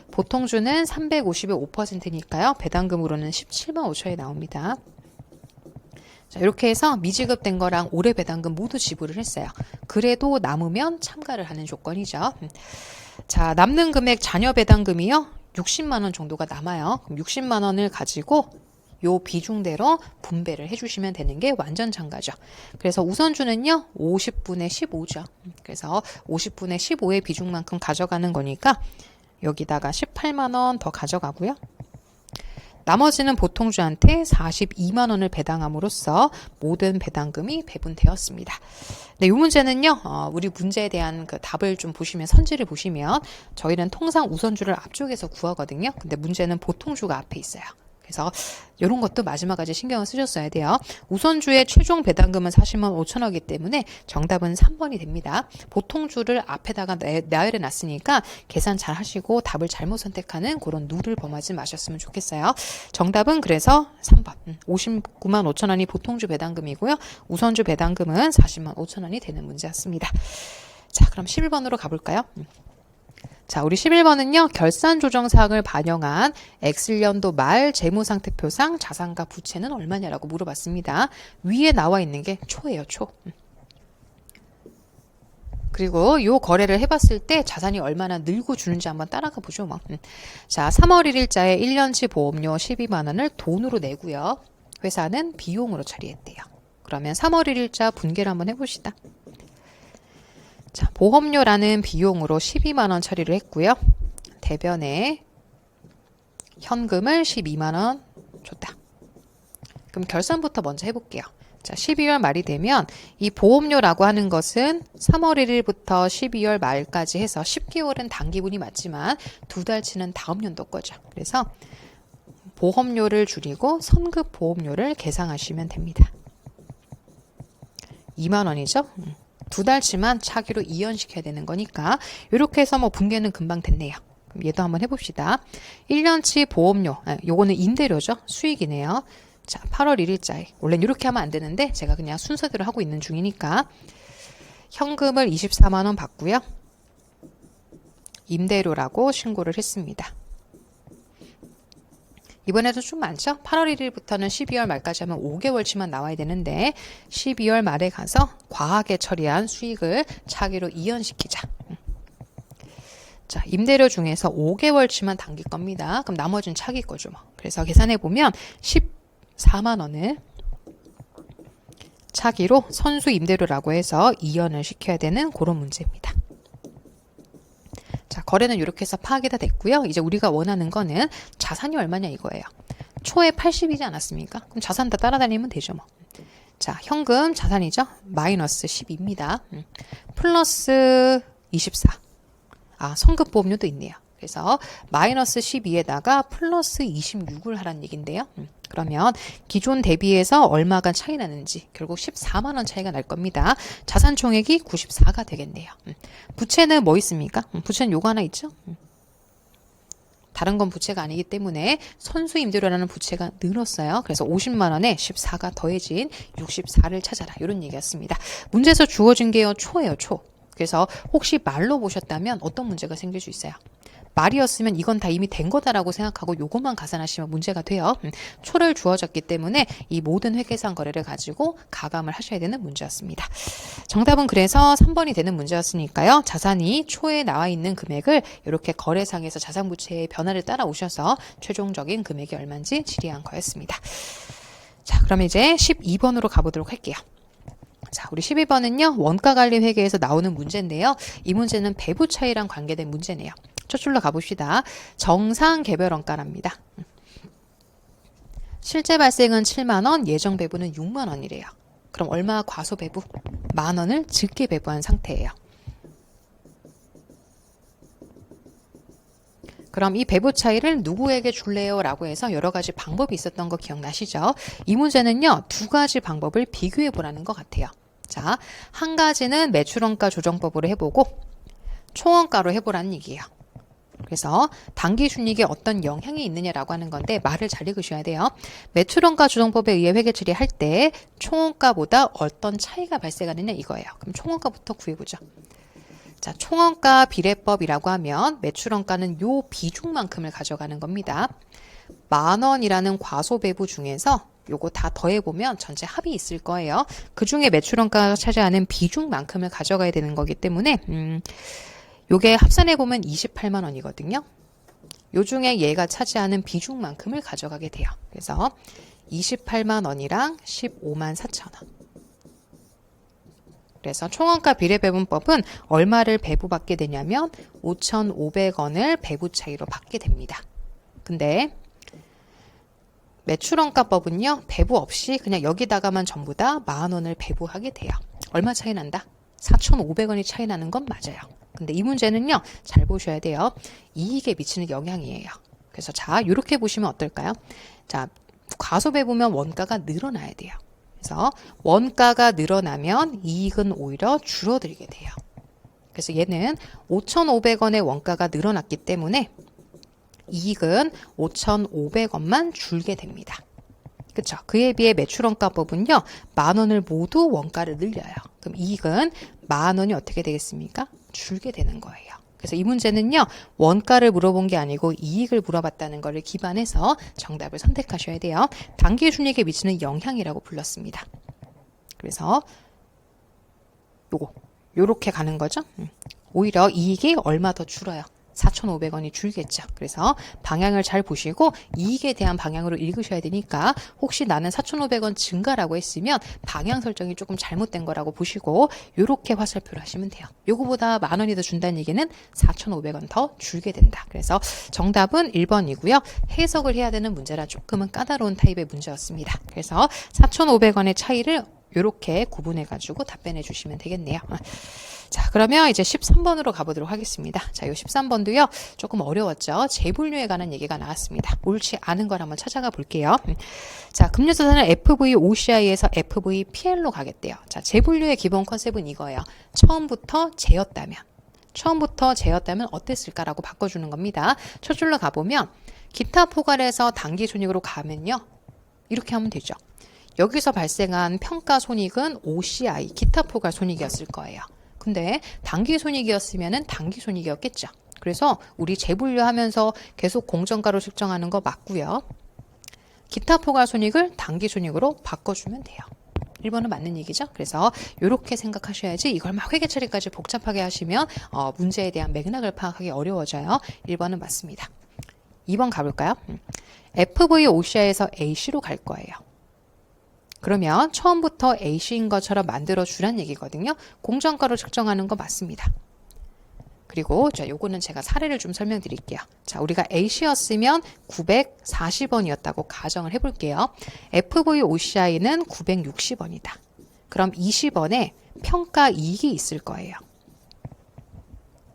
보통주는 350에 5%니까요. 배당금으로는 17만 5천이 나옵니다. 자, 이렇게 해서 미지급된 거랑 올해 배당금 모두 지불을 했어요. 그래도 남으면 참가를 하는 조건이죠. 자, 남는 금액 자녀 배당금이요. 60만 원 정도가 남아요. 그럼 60만 원을 가지고 요 비중대로 분배를 해주시면 되는 게 완전 참가죠. 그래서 우선주는요. 50분의 15죠. 그래서 50분의 15의 비중만큼 가져가는 거니까 여기다가 18만 원 더 가져가고요. 나머지는 보통주한테 42만 원을 배당함으로써 모든 배당금이 배분되었습니다. 네, 이 문제는요, 우리 문제에 대한 그 답을 좀 보시면, 선지를 보시면, 저희는 통상 우선주를 앞쪽에서 구하거든요. 근데 문제는 보통주가 앞에 있어요. 그래서 이런 것도 마지막까지 신경을 쓰셨어야 돼요. 우선주의 최종 배당금은 40만 5천억이기 때문에 정답은 3번이 됩니다. 보통주를 앞에다가 나열해 놨으니까 계산 잘 하시고 답을 잘못 선택하는 그런 룰을 범하지 마셨으면 좋겠어요. 정답은 그래서 3번 59만 5천 원이 보통주 배당금이고요. 우선주 배당금은 40만 5천 원이 되는 문제였습니다. 자, 그럼 11번으로 가볼까요? 자, 우리 11번은요. 결산조정사항을 반영한 X년도 말 재무상태표상 자산과 부채는 얼마냐라고 물어봤습니다. 위에 나와 있는 게 초예요, 초. 그리고 요 거래를 해봤을 때 자산이 얼마나 늘고 주는지 한번 따라가 보죠. 뭐. 자, 3월 1일자에 1년치 보험료 12만 원을 돈으로 내고요. 회사는 비용으로 처리했대요. 그러면 3월 1일자 분계를 한번 해봅시다. 자, 보험료라는 비용으로 12만 원 처리를 했고요. 대변에 현금을 12만 원 줬다. 그럼 결산부터 먼저 해볼게요. 자, 12월 말이 되면 이 보험료라고 하는 것은 3월 1일부터 12월 말까지 해서 10개월은 단기분이 맞지만 2달치는 다음 연도 거죠. 그래서 보험료를 줄이고 선급 보험료를 계상하시면 됩니다. 2만 원이죠. 2달치만 차기로 이연시켜야 되는 거니까 이렇게 해서 뭐 분계는 금방 됐네요. 그럼 얘도 한번 해봅시다. 1년치 보험료, 요거는 임대료죠. 수익이네요. 자, 8월 1일자에 원래는 이렇게 하면 안 되는데 제가 그냥 순서대로 하고 있는 중이니까 현금을 24만 원 받고요. 임대료라고 신고를 했습니다. 이번에도 좀 많죠? 8월 1일부터는 12월 말까지 하면 5개월치만 나와야 되는데 12월 말에 가서 과하게 처리한 수익을 차기로 이연시키자. 자, 임대료 중에서 5개월치만 당길 겁니다. 그럼 나머지는 차기 거죠. 뭐. 그래서 계산해 보면 14만 원을 차기로 선수 임대료라고 해서 이연을 시켜야 되는 그런 문제입니다. 자, 거래는 이렇게 해서 파악이 다 됐고요. 이제 우리가 원하는 거는 자산이 얼마냐 이거예요. 초에 80이지 않았습니까? 그럼 자산 다 따라다니면 되죠. 뭐. 자, 현금 자산이죠. 마이너스 10입니다. 플러스 24. 아, 선급보험료도 있네요. 그래서 마이너스 12에다가 플러스 26을 하라는 얘긴데요. 그러면 기존 대비해서 얼마가 차이 나는지 결국 14만 원 차이가 날 겁니다. 자산 총액이 94가 되겠네요. 부채는 뭐 있습니까? 부채는 요거 하나 있죠? 다른 건 부채가 아니기 때문에 선수 임대료라는 부채가 늘었어요. 그래서 50만 원에 14가 더해진 64를 찾아라. 이런 얘기였습니다. 문제에서 주어진 게요. 초예요. 초. 그래서 혹시 말로 보셨다면 어떤 문제가 생길 수 있어요? 말이었으면 이건 다 이미 된 거다라고 생각하고 요것만 가산하시면 문제가 돼요. 초를 주어졌기 때문에 이 모든 회계상 거래를 가지고 가감을 하셔야 되는 문제였습니다. 정답은 그래서 3번이 되는 문제였으니까요. 자산이 초에 나와 있는 금액을 이렇게 거래상에서 자산부채의 변화를 따라오셔서 최종적인 금액이 얼마인지 질의한 거였습니다. 자, 그럼 이제 12번으로 가보도록 할게요. 자, 우리 12번은요. 원가관리 회계에서 나오는 문제인데요. 이 문제는 배부 차이랑 관계된 문제네요. 첫 줄로 가봅시다. 정상 개별 원가랍니다. 실제 발생은 7만 원, 예정 배부는 6만 원이래요. 그럼 얼마 과소 배부? 만 원을 적게 배부한 상태예요. 그럼 이 배부 차이를 누구에게 줄래요? 라고 해서 여러 가지 방법이 있었던 거 기억나시죠? 이 문제는요. 두 가지 방법을 비교해 보라는 것 같아요. 자, 한 가지는 매출원가 조정법으로 해보고 총원가로 해보라는 얘기예요. 그래서 단기 순이익에 어떤 영향이 있느냐라고 하는 건데 말을 잘 읽으셔야 돼요. 매출원가 조정법에 의해 회계 처리할 때 총원가보다 어떤 차이가 발생하느냐 이거예요. 그럼 총원가부터 구해보죠. 자, 총원가 비례법이라고 하면 매출원가는 요 비중만큼을 가져가는 겁니다. 만 원이라는 과소배부 중에서 요거 다 더해보면 전체 합이 있을 거예요. 그 중에 매출원가가 차지하는 비중만큼을 가져가야 되는 거기 때문에 요게 합산해보면 28만 원이거든요. 요 중에 얘가 차지하는 비중만큼을 가져가게 돼요. 그래서 28만 원이랑 15만 4천 원. 그래서 총원가 비례배분법은 얼마를 배부받게 되냐면 5,500원을 배부 차이로 받게 됩니다. 근데 매출원가법은요. 배부 없이 그냥 여기다가만 전부 다 만 원을 배부하게 돼요. 얼마 차이 난다? 4,500원이 차이 나는 건 맞아요. 근데 이 문제는요. 잘 보셔야 돼요. 이익에 미치는 영향이에요. 그래서 자, 이렇게 보시면 어떨까요? 자, 과소배부면 원가가 늘어나야 돼요. 그래서 원가가 늘어나면 이익은 오히려 줄어들게 돼요. 그래서 얘는 5,500원의 원가가 늘어났기 때문에 이익은 5,500원만 줄게 됩니다. 그쵸? 그에 비해 매출원가법은요. 만 원을 모두 원가를 늘려요. 그럼 이익은 만 원이 어떻게 되겠습니까? 줄게 되는 거예요. 그래서 이 문제는요, 원가를 물어본 게 아니고 이익을 물어봤다는 것을 기반해서 정답을 선택하셔야 돼요. 당기순이익에 미치는 영향이라고 불렀습니다. 그래서 요렇게 가는 거죠. 오히려 이익이 얼마 더 줄어요. 4,500원이 줄겠죠. 그래서 방향을 잘 보시고 이익에 대한 방향으로 읽으셔야 되니까 혹시 나는 4,500원 증가라고 했으면 방향 설정이 조금 잘못된 거라고 보시고 이렇게 화살표를 하시면 돼요. 요거보다 10,000원이 더 준다는 얘기는 4,500원 더 줄게 된다. 그래서 정답은 1번이고요. 해석을 해야 되는 문제라 조금은 까다로운 타입의 문제였습니다. 그래서 4,500원의 차이를 이렇게 구분해 가지고 답변해 주시면 되겠네요. 자, 그러면 이제 13번으로 가보도록 하겠습니다. 자, 이 13번도요, 조금 어려웠죠? 재분류에 관한 얘기가 나왔습니다. 옳지 않은 걸 한번 찾아가 볼게요. 자, 금융자산은 FVOCI에서 FVPL로 가겠대요. 자, 재분류의 기본 컨셉은 이거예요. 처음부터 재였다면 어땠을까라고 바꿔주는 겁니다. 첫 줄로 가보면, 기타 포괄에서 당기순이익으로 가면요, 이렇게 하면 되죠. 여기서 발생한 평가 손익은 OCI, 기타 포괄 손익이었을 거예요. 근데 단기 손익이었으면은 단기 손익이었겠죠. 그래서 우리 재분류하면서 계속 공정가로 측정하는 거 맞고요. 기타 포괄 손익을 단기 손익으로 바꿔주면 돼요. 1번은 맞는 얘기죠. 그래서 이렇게 생각하셔야지 이걸 막 회계 처리까지 복잡하게 하시면 문제에 대한 맥락을 파악하기 어려워져요. 1번은 맞습니다. 2번 가볼까요? FVOCI에서 AC로 갈 거예요. 그러면 처음부터 AC인 것처럼 만들어 주란 얘기거든요. 공정가로 측정하는 거 맞습니다. 그리고 자, 요거는 제가 사례를 좀 설명드릴게요. 자, 우리가 AC였으면 940원이었다고 가정을 해볼게요. FVOCI는 960원이다. 그럼 20원에 평가 이익이 있을 거예요.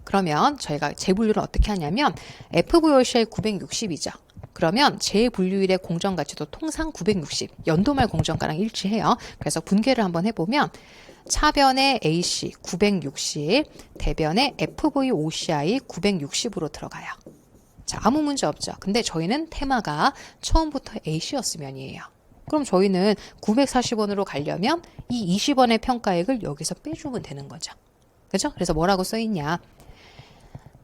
그러면 저희가 재분류를 어떻게 하냐면 FVOCI 960이죠. 그러면 재분류일의 공정가치도 통상 960, 연도말 공정가랑 일치해요. 그래서 분개를 한번 해보면 차변에 AC 960, 대변에 FVOCI 960으로 들어가요. 자, 아무 문제 없죠. 근데 저희는 테마가 처음부터 AC였으면이에요. 그럼 저희는 940원으로 가려면 이 20원의 평가액을 여기서 빼주면 되는 거죠. 그죠? 그래서 뭐라고 써있냐.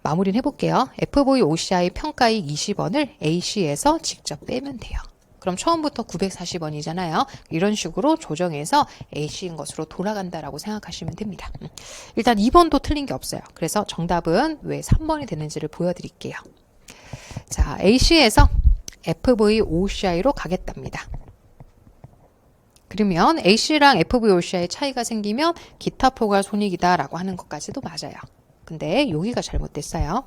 마무리를 해볼게요. FVOCI 평가익 20원을 AC에서 직접 빼면 돼요. 그럼 처음부터 940원이잖아요. 이런 식으로 조정해서 AC인 것으로 돌아간다라고 생각하시면 됩니다. 일단 2번도 틀린 게 없어요. 그래서 정답은 왜 3번이 되는지를 보여드릴게요. 자, AC에서 FVOCI로 가겠답니다. 그러면 AC랑 FVOCI 차이가 생기면 기타 포괄 손익이다라고 하는 것까지도 맞아요. 근데 여기가 잘못됐어요.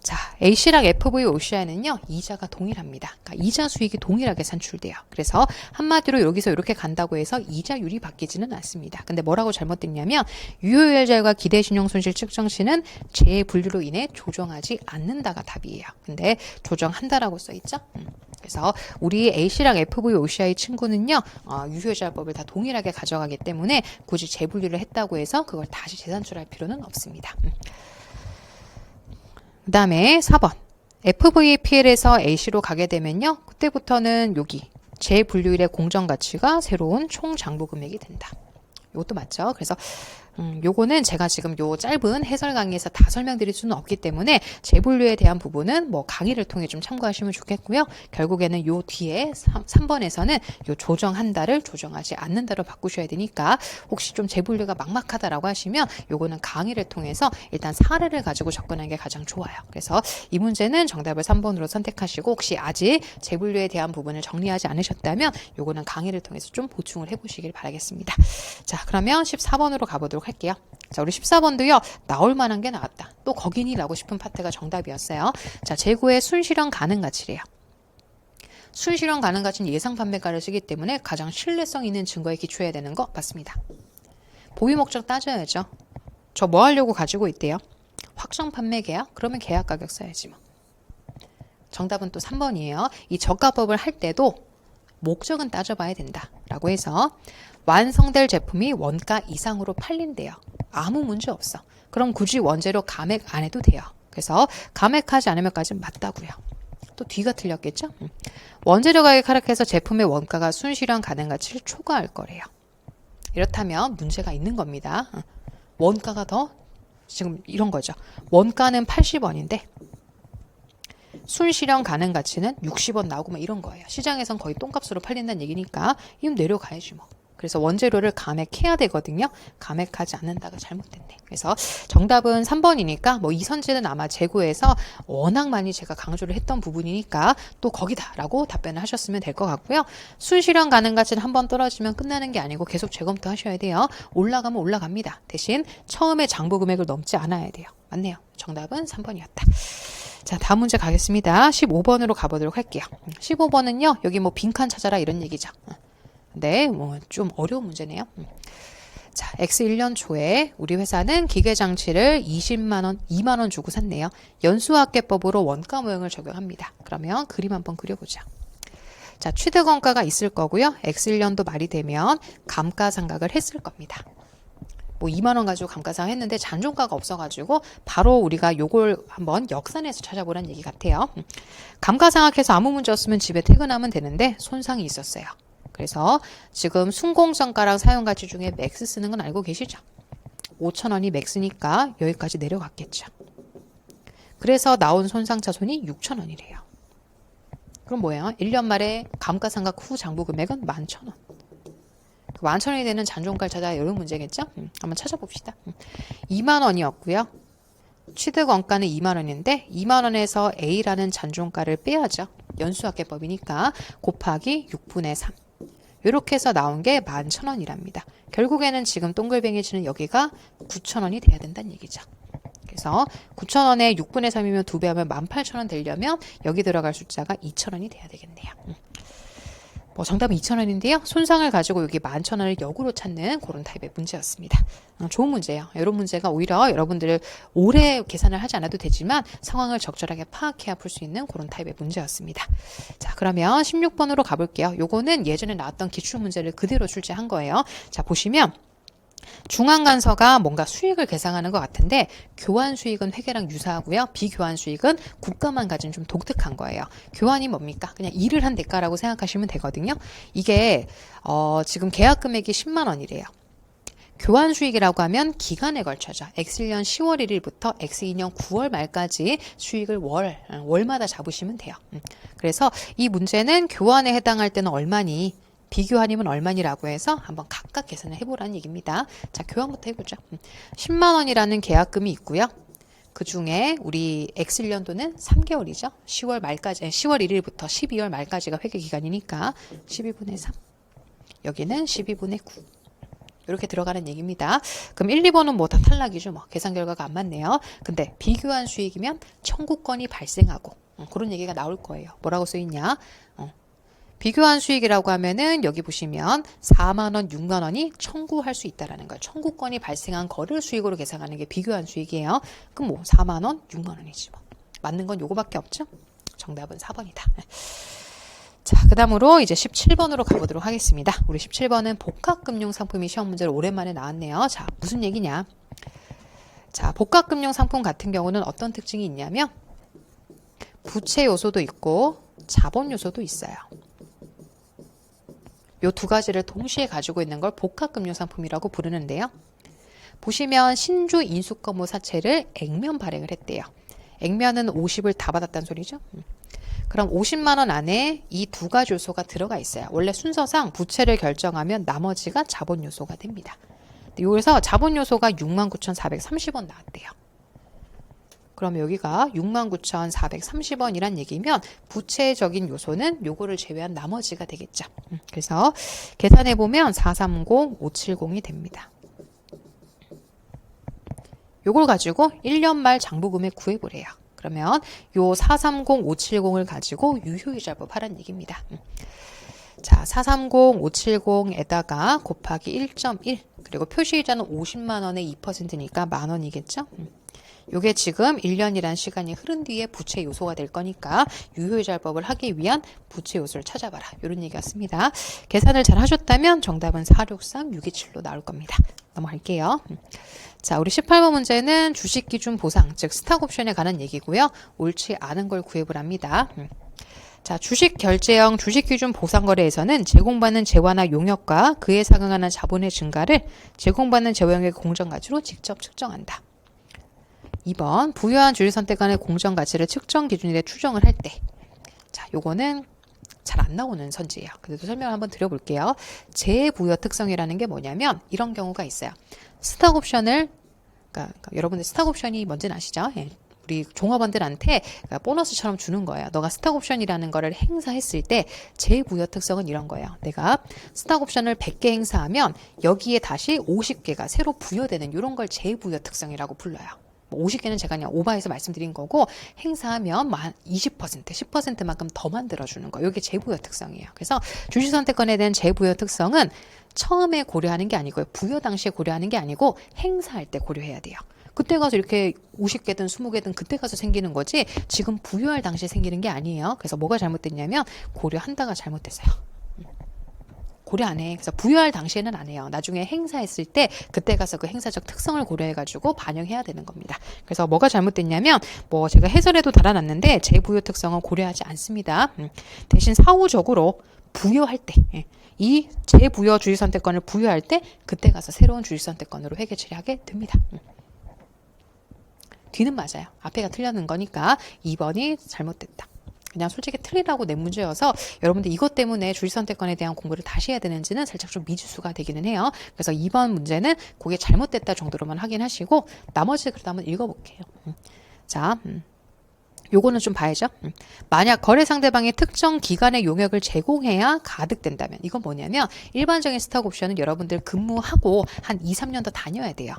자, AC랑 FVOCI는요, 이자가 동일합니다. 그러니까 이자 수익이 동일하게 산출돼요. 그래서 한마디로 여기서 이렇게 간다고 해서 이자율이 바뀌지는 않습니다. 근데 뭐라고 잘못됐냐면 유효율자율과 기대신용손실 측정 시는 재분류로 인해 조정하지 않는다가 답이에요. 근데 조정한다라고 써있죠? 그래서 우리 AC랑 FVOCI 친구는요, 유효자율법을 다 동일하게 가져가기 때문에 굳이 재분류를 했다고 해서 그걸 다시 재산출할 필요는 없습니다. 그 다음에 4번. FVPL에서 AC로 가게 되면요, 그때부터는 여기 재분류일의 공정가치가 새로운 총장부금액이 된다. 이것도 맞죠? 그래서 요거는 제가 지금 요 짧은 해설 강의에서 다 설명드릴 수는 없기 때문에 재분류에 대한 부분은 뭐 강의를 통해 좀 참고하시면 좋겠고요. 결국에는 요 뒤에 3번에서는 요 조정한다를 조정하지 않는다로 바꾸셔야 되니까 혹시 좀 재분류가 막막하다라고 하시면 요거는 강의를 통해서 일단 사례를 가지고 접근하는 게 가장 좋아요. 그래서 이 문제는 정답을 3번으로 선택하시고 혹시 아직 재분류에 대한 부분을 정리하지 않으셨다면 요거는 강의를 통해서 좀 보충을 해보시길 바라겠습니다. 자, 그러면 14번으로 가보도록 할게요. 자, 우리 14번도요, 나올 만한 게 나왔다. 또 거기니 라고 싶은 파트가 정답이었어요. 자, 재고의 순실현 가능 가치래요. 순실현 가능 가치는 예상 판매가를 쓰기 때문에 가장 신뢰성 있는 증거에 기초해야 되는 거 맞습니다. 보유 목적 따져야죠. 저 뭐 하려고 가지고 있대요? 확정 판매 계약? 그러면 계약 가격 써야지 뭐. 정답은 또 3번이에요. 이 저가법을 할 때도 목적은 따져봐야 된다라고 해서 완성될 제품이 원가 이상으로 팔린대요. 아무 문제 없어. 그럼 굳이 원재료 감액 안 해도 돼요. 그래서 감액하지 않으면까지는 맞다고요. 또 뒤가 틀렸겠죠? 원재료 가격 하락해서 제품의 원가가 순실현 가능 가치를 초과할 거래요. 이렇다면 문제가 있는 겁니다. 원가가 더 지금 이런 거죠. 원가는 80원인데 순실현 가능 가치는 60원 나오고 막 이런 거예요. 시장에선 거의 똥값으로 팔린다는 얘기니까 이건 내려가야지 뭐. 그래서 원재료를 감액해야 되거든요. 감액하지 않는다가 잘못됐네. 그래서 정답은 3번이니까 뭐 이선지는 아마 재고에서 워낙 많이 제가 강조를 했던 부분이니까 또 거기다라고 답변을 하셨으면 될 것 같고요. 순실현 가능 가치는 한번 떨어지면 끝나는 게 아니고 계속 재검토 하셔야 돼요. 올라가면 올라갑니다. 대신 처음에 장부 금액을 넘지 않아야 돼요. 맞네요. 정답은 3번이었다. 자, 다음 문제 가겠습니다. 15번으로 가보도록 할게요. 15번은요. 여기 뭐 빈칸 찾아라 이런 얘기죠. 네, 뭐 좀 어려운 문제네요. 자, X 1년 초에 우리 회사는 기계장치를 20만원, 2만원 주고 샀네요. 연수합계법으로 원가 모형을 적용합니다. 그러면 그림 한번 그려보자. 자, 취득원가가 있을 거고요. X 1년도 말이 되면 감가상각을 했을 겁니다. 뭐 2만원 가지고 감가상각 했는데 잔존가가 없어가지고 바로 우리가 요걸 한번 역산해서 찾아보라는 얘기 같아요. 감가상각해서 아무 문제 없으면 집에 퇴근하면 되는데 손상이 있었어요. 그래서 지금 순공정가랑 사용가치 중에 맥스 쓰는 건 알고 계시죠? 5,000원이 맥스니까 여기까지 내려갔겠죠. 그래서 나온 손상차손이 6,000원이래요. 그럼 뭐예요? 1년 말에 감가상각 후 장부 금액은 11,000원. 11,000원이 되는 잔존가를 찾아 이런 문제겠죠? 한번 찾아봅시다. 2만 원이었고요. 취득 원가는 2만 원인데 2만 원에서 A라는 잔존가를 빼야죠. 연수합계법이니까 곱하기 6분의 3. 이렇게 해서 나온 게 11,000원이랍니다. 결국에는 지금 동글뱅이 치는 여기가 9,000원이 돼야 된다는 얘기죠. 그래서 9,000원에 6분의 3이면 2배 하면 18,000원 되려면 여기 들어갈 숫자가 2,000원이 돼야 되겠네요. 뭐 정답은 2,000원인데요. 손상을 가지고 여기 11,000원을 역으로 찾는 그런 타입의 문제였습니다. 좋은 문제예요. 이런 문제가 오히려 여러분들을 오래 계산을 하지 않아도 되지만 상황을 적절하게 파악해야 풀 수 있는 그런 타입의 문제였습니다. 자, 그러면 16번으로 가볼게요. 요거는 예전에 나왔던 기출문제를 그대로 출제한 거예요. 자, 보시면 중앙간서가 뭔가 수익을 계산하는 것 같은데 교환 수익은 회계랑 유사하고요. 비교환 수익은 국가만 가진 좀 독특한 거예요. 교환이 뭡니까? 그냥 일을 한 대가라고 생각하시면 되거든요. 이게 지금 계약 금액이 10만 원이래요. 교환 수익이라고 하면 기간에 걸쳐져. X1년 10월 1일부터 X2년 9월 말까지 수익을 월마다 잡으시면 돼요. 그래서 이 문제는 교환에 해당할 때는 얼마니? 비교환이면 얼마니라고 해서 한번 각각 계산을 해보라는 얘기입니다. 자, 교환부터 해보죠. 10만 원이라는 계약금이 있고요. 그 중에 우리 X1년도는 3개월이죠. 10월 말까지, 10월 1일부터 12월 말까지가 회계 기간이니까 12분의 3. 여기는 12분의 9. 이렇게 들어가는 얘기입니다. 그럼 1, 2번은 뭐 다 탈락이죠. 뭐 계산 결과가 안 맞네요. 근데 비교환 수익이면 청구권이 발생하고 그런 얘기가 나올 거예요. 뭐라고 써있냐? 비교환 수익이라고 하면은 여기 보시면 4만 원, 6만 원이 청구할 수 있다라는 거예요. 청구권이 발생한 거를 수익으로 계산하는 게 비교환 수익이에요. 그럼 뭐 4만 원, 6만 원이지 뭐. 맞는 건 요거밖에 없죠? 정답은 4번이다. 자, 그 다음으로 이제 17번으로 가보도록 하겠습니다. 우리 17번은 복합금융상품이 시험 문제로 오랜만에 나왔네요. 자, 무슨 얘기냐? 자, 복합금융상품 같은 경우는 어떤 특징이 있냐면 부채 요소도 있고 자본 요소도 있어요. 요 두 가지를 동시에 가지고 있는 걸 복합금융상품이라고 부르는데요. 보시면 신주 인수권모 사채를 액면 발행을 했대요. 액면은 50을 다 받았다는 소리죠. 그럼 50만 원 안에 이 두 가지 요소가 들어가 있어요. 원래 순서상 부채를 결정하면 나머지가 자본 요소가 됩니다. 여기서 자본 요소가 69,430원 나왔대요. 그럼 여기가 69,430원이란 얘기면 부채적인 요소는 요거를 제외한 나머지가 되겠죠. 그래서 계산해보면 430,570이 됩니다. 요걸 가지고 1년 말 장부금액 구해보래요. 그러면 요 430,570을 가지고 유효이자법 하라는 얘기입니다. 자, 430,570에다가 곱하기 1.1 그리고 표시이자는 50만 원에 2%니까 만 원이겠죠? 요게 지금 1년이란 시간이 흐른 뒤에 부채 요소가 될 거니까 유효이자법을 하기 위한 부채 요소를 찾아봐라. 이런 얘기였습니다. 계산을 잘 하셨다면 정답은 463,627로 나올 겁니다. 넘어갈게요. 자, 우리 18번 문제는 주식기준 보상, 즉 스탁옵션에 관한 얘기고요. 옳지 않은 걸 구해보랍니다. 자, 주식 결제형 주식기준 보상거래에서는 제공받는 재화나 용역과 그에 상응하는 자본의 증가를 제공받는 재화용의 공정가치로 직접 측정한다. 2번 부여한 주식 선택권의 공정 가치를 측정 기준일에 추정을 할 때. 자, 요거는 잘 안 나오는 선지예요. 그래도 설명을 한번 드려볼게요. 재부여 특성이라는 게 뭐냐면 이런 경우가 있어요. 스탁 옵션을 그러니까 여러분들 스탁 옵션이 뭔지는 아시죠? 예. 우리 종업원들한테 그러니까 보너스처럼 주는 거예요. 너가 스탁 옵션이라는 거를 행사했을 때 재부여 특성은 이런 거예요. 내가 스탁 옵션을 100개 행사하면 여기에 다시 50개가 새로 부여되는 이런 걸 재부여 특성이라고 불러요. 50개는 제가 그냥 오버해서 말씀드린 거고 행사하면 20%, 10%만큼 더 만들어주는 거. 이게 재부여 특성이에요. 그래서 주식 선택권에 대한 재부여 특성은 처음에 고려하는 게 아니고요. 부여 당시에 고려하는 게 아니고 행사할 때 고려해야 돼요. 그때 가서 이렇게 50개든 20개든 그때 가서 생기는 거지 지금 부여할 당시에 생기는 게 아니에요. 그래서 뭐가 잘못됐냐면 고려한다가 잘못됐어요. 고려 안 해. 그래서 부여할 당시에는 안 해요. 나중에 행사했을 때 그때 가서 그 행사적 특성을 고려해가지고 반영해야 되는 겁니다. 그래서 뭐가 잘못됐냐면 뭐 제가 해설에도 달아놨는데 재부여 특성은 고려하지 않습니다. 대신 사후적으로 부여할 때 이 재부여 주식 선택권을 부여할 때 그때 가서 새로운 주식 선택권으로 회계 처리하게 됩니다. 뒤는 맞아요. 앞에가 틀렸는 거니까 2번이 잘못됐다. 그냥 솔직히 틀리라고 낸 문제여서 여러분들 이것 때문에 주식 선택권에 대한 공부를 다시 해야 되는지는 살짝 좀 미지수가 되기는 해요. 그래서 2번 문제는 그게 잘못됐다 정도로만 확인하시고 나머지 그래도 한번 읽어볼게요. 자, 요거는 좀 봐야죠. 만약 거래 상대방이 특정 기간의 용역을 제공해야 가득된다면 이건 뭐냐면 일반적인 스탁 옵션은 여러분들 근무하고 한 2, 3년 더 다녀야 돼요.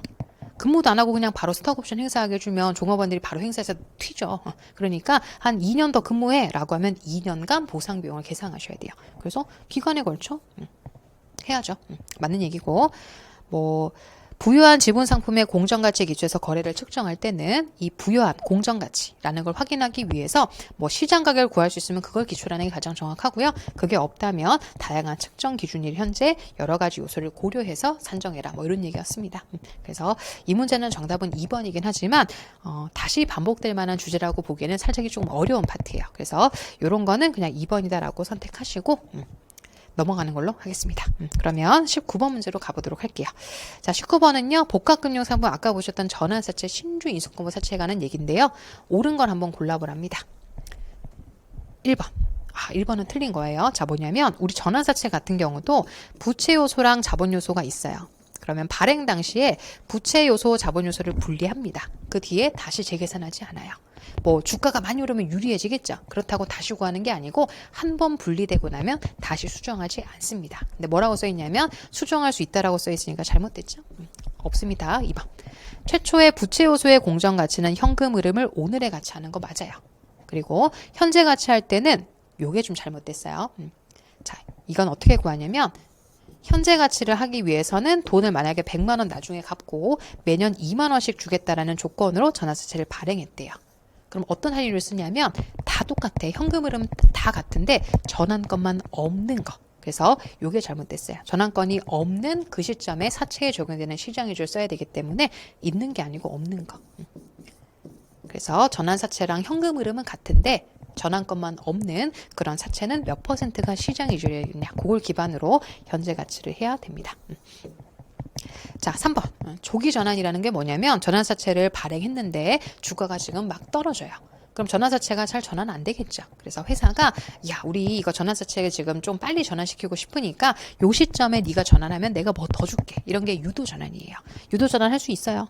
근무도 안 하고 그냥 바로 스톡 옵션 행사하게 해주면 종업원들이 바로 행사해서 튀죠. 그러니까 한 2년 더 근무해 라고 하면 2년간 보상 비용을 계산하셔야 돼요. 그래서 기간에 걸쳐 해야죠. 맞는 얘기고 뭐 부여한 지분 상품의 공정가치에 기초해서 거래를 측정할 때는 이 부여한 공정가치라는 걸 확인하기 위해서 뭐 시장 가격을 구할 수 있으면 그걸 기초로 하는 게 가장 정확하고요. 그게 없다면 다양한 측정 기준일 현재 여러 가지 요소를 고려해서 산정해라 뭐 이런 얘기였습니다. 그래서 이 문제는 정답은 2번이긴 하지만 다시 반복될 만한 주제라고 보기에는 살짝이 조금 어려운 파트예요. 그래서 이런 거는 그냥 2번이다라고 선택하시고 넘어가는 걸로 하겠습니다. 그러면 19번 문제로 가보도록 할게요. 자, 19번은요. 복합금융상품 아까 보셨던 전환사채, 신주 인수권부 사채에 관한 얘기인데요. 옳은 걸 한번 골라보랍니다. 1번. 1번은 틀린 거예요. 자, 뭐냐면 우리 전환사채 같은 경우도 부채 요소랑 자본 요소가 있어요. 그러면 발행 당시에 부채 요소, 자본 요소를 분리합니다. 그 뒤에 다시 재계산하지 않아요. 뭐 주가가 많이 오르면 유리해지겠죠. 그렇다고 다시 구하는 게 아니고 한 번 분리되고 나면 다시 수정하지 않습니다. 근데 뭐라고 써있냐면 수정할 수 있다라고 써있으니까 잘못됐죠. 없습니다. 2번. 최초의 부채 요소의 공정 가치는 현금 흐름을 오늘의 가치 하는 거 맞아요. 그리고 현재 가치 할 때는 요게 좀 잘못됐어요. 자, 이건 어떻게 구하냐면 현재 가치를 하기 위해서는 돈을 만약에 100만 원 나중에 갚고 매년 2만 원씩 주겠다라는 조건으로 전환사채를 발행했대요. 그럼 어떤 할인율을 쓰냐면 다 똑같아. 현금 흐름 다 같은데 전환권만 없는 거. 그래서 이게 잘못됐어요. 전환권이 없는 그 시점에 사채에 적용되는 시장이율을 써야 되기 때문에 있는 게 아니고 없는 거. 그래서 전환사채랑 현금 흐름은 같은데 전환권만 없는 그런 사채는 몇 %가 시장이율이냐. 그걸 기반으로 현재 가치를 해야 됩니다. 자, 3번. 조기 전환이라는 게 뭐냐면 전환사채를 발행했는데 주가가 지금 막 떨어져요. 그럼 전환사채가 잘 전환 안 되겠죠. 그래서 회사가 야, 우리 이거 전환사채를 지금 좀 빨리 전환시키고 싶으니까 요 시점에 네가 전환하면 내가 뭐 더 줄게. 이런 게 유도 전환이에요. 유도 전환 할 수 있어요.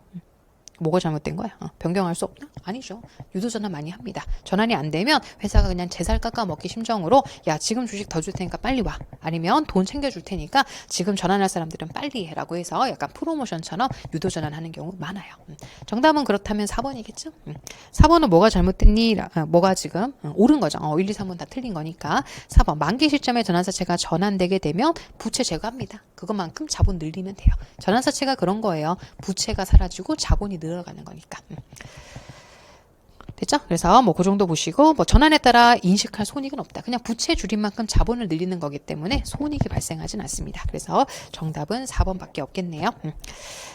뭐가 잘못된 거야? 변경할 수 없나? 아니죠. 유도 전환 많이 합니다. 전환이 안 되면 회사가 그냥 제살 깎아 먹기 심정으로 야, 지금 주식 더 줄 테니까 빨리 와. 아니면 돈 챙겨 줄 테니까 지금 전환할 사람들은 빨리 해라고 해서 약간 프로모션처럼 유도 전환하는 경우 많아요. 정답은 그렇다면 4번이겠죠? 4번은 뭐가 잘못됐니? 뭐가 지금 옳은 거죠. 1, 2, 3번 다 틀린 거니까 4번 만기 시점에 전환사채가 전환되게 되면 부채 제거합니다. 그것만큼 자본 늘리면 돼요. 전환사채가 그런 거예요. 부채가 사라지고 자본이 늘어가는 거니까. 됐죠? 그래서 뭐 그 정도 보시고 뭐 전환에 따라 인식할 손익은 없다. 그냥 부채 줄인 만큼 자본을 늘리는 거기 때문에 손익이 발생하진 않습니다. 그래서 정답은 4번밖에 없겠네요.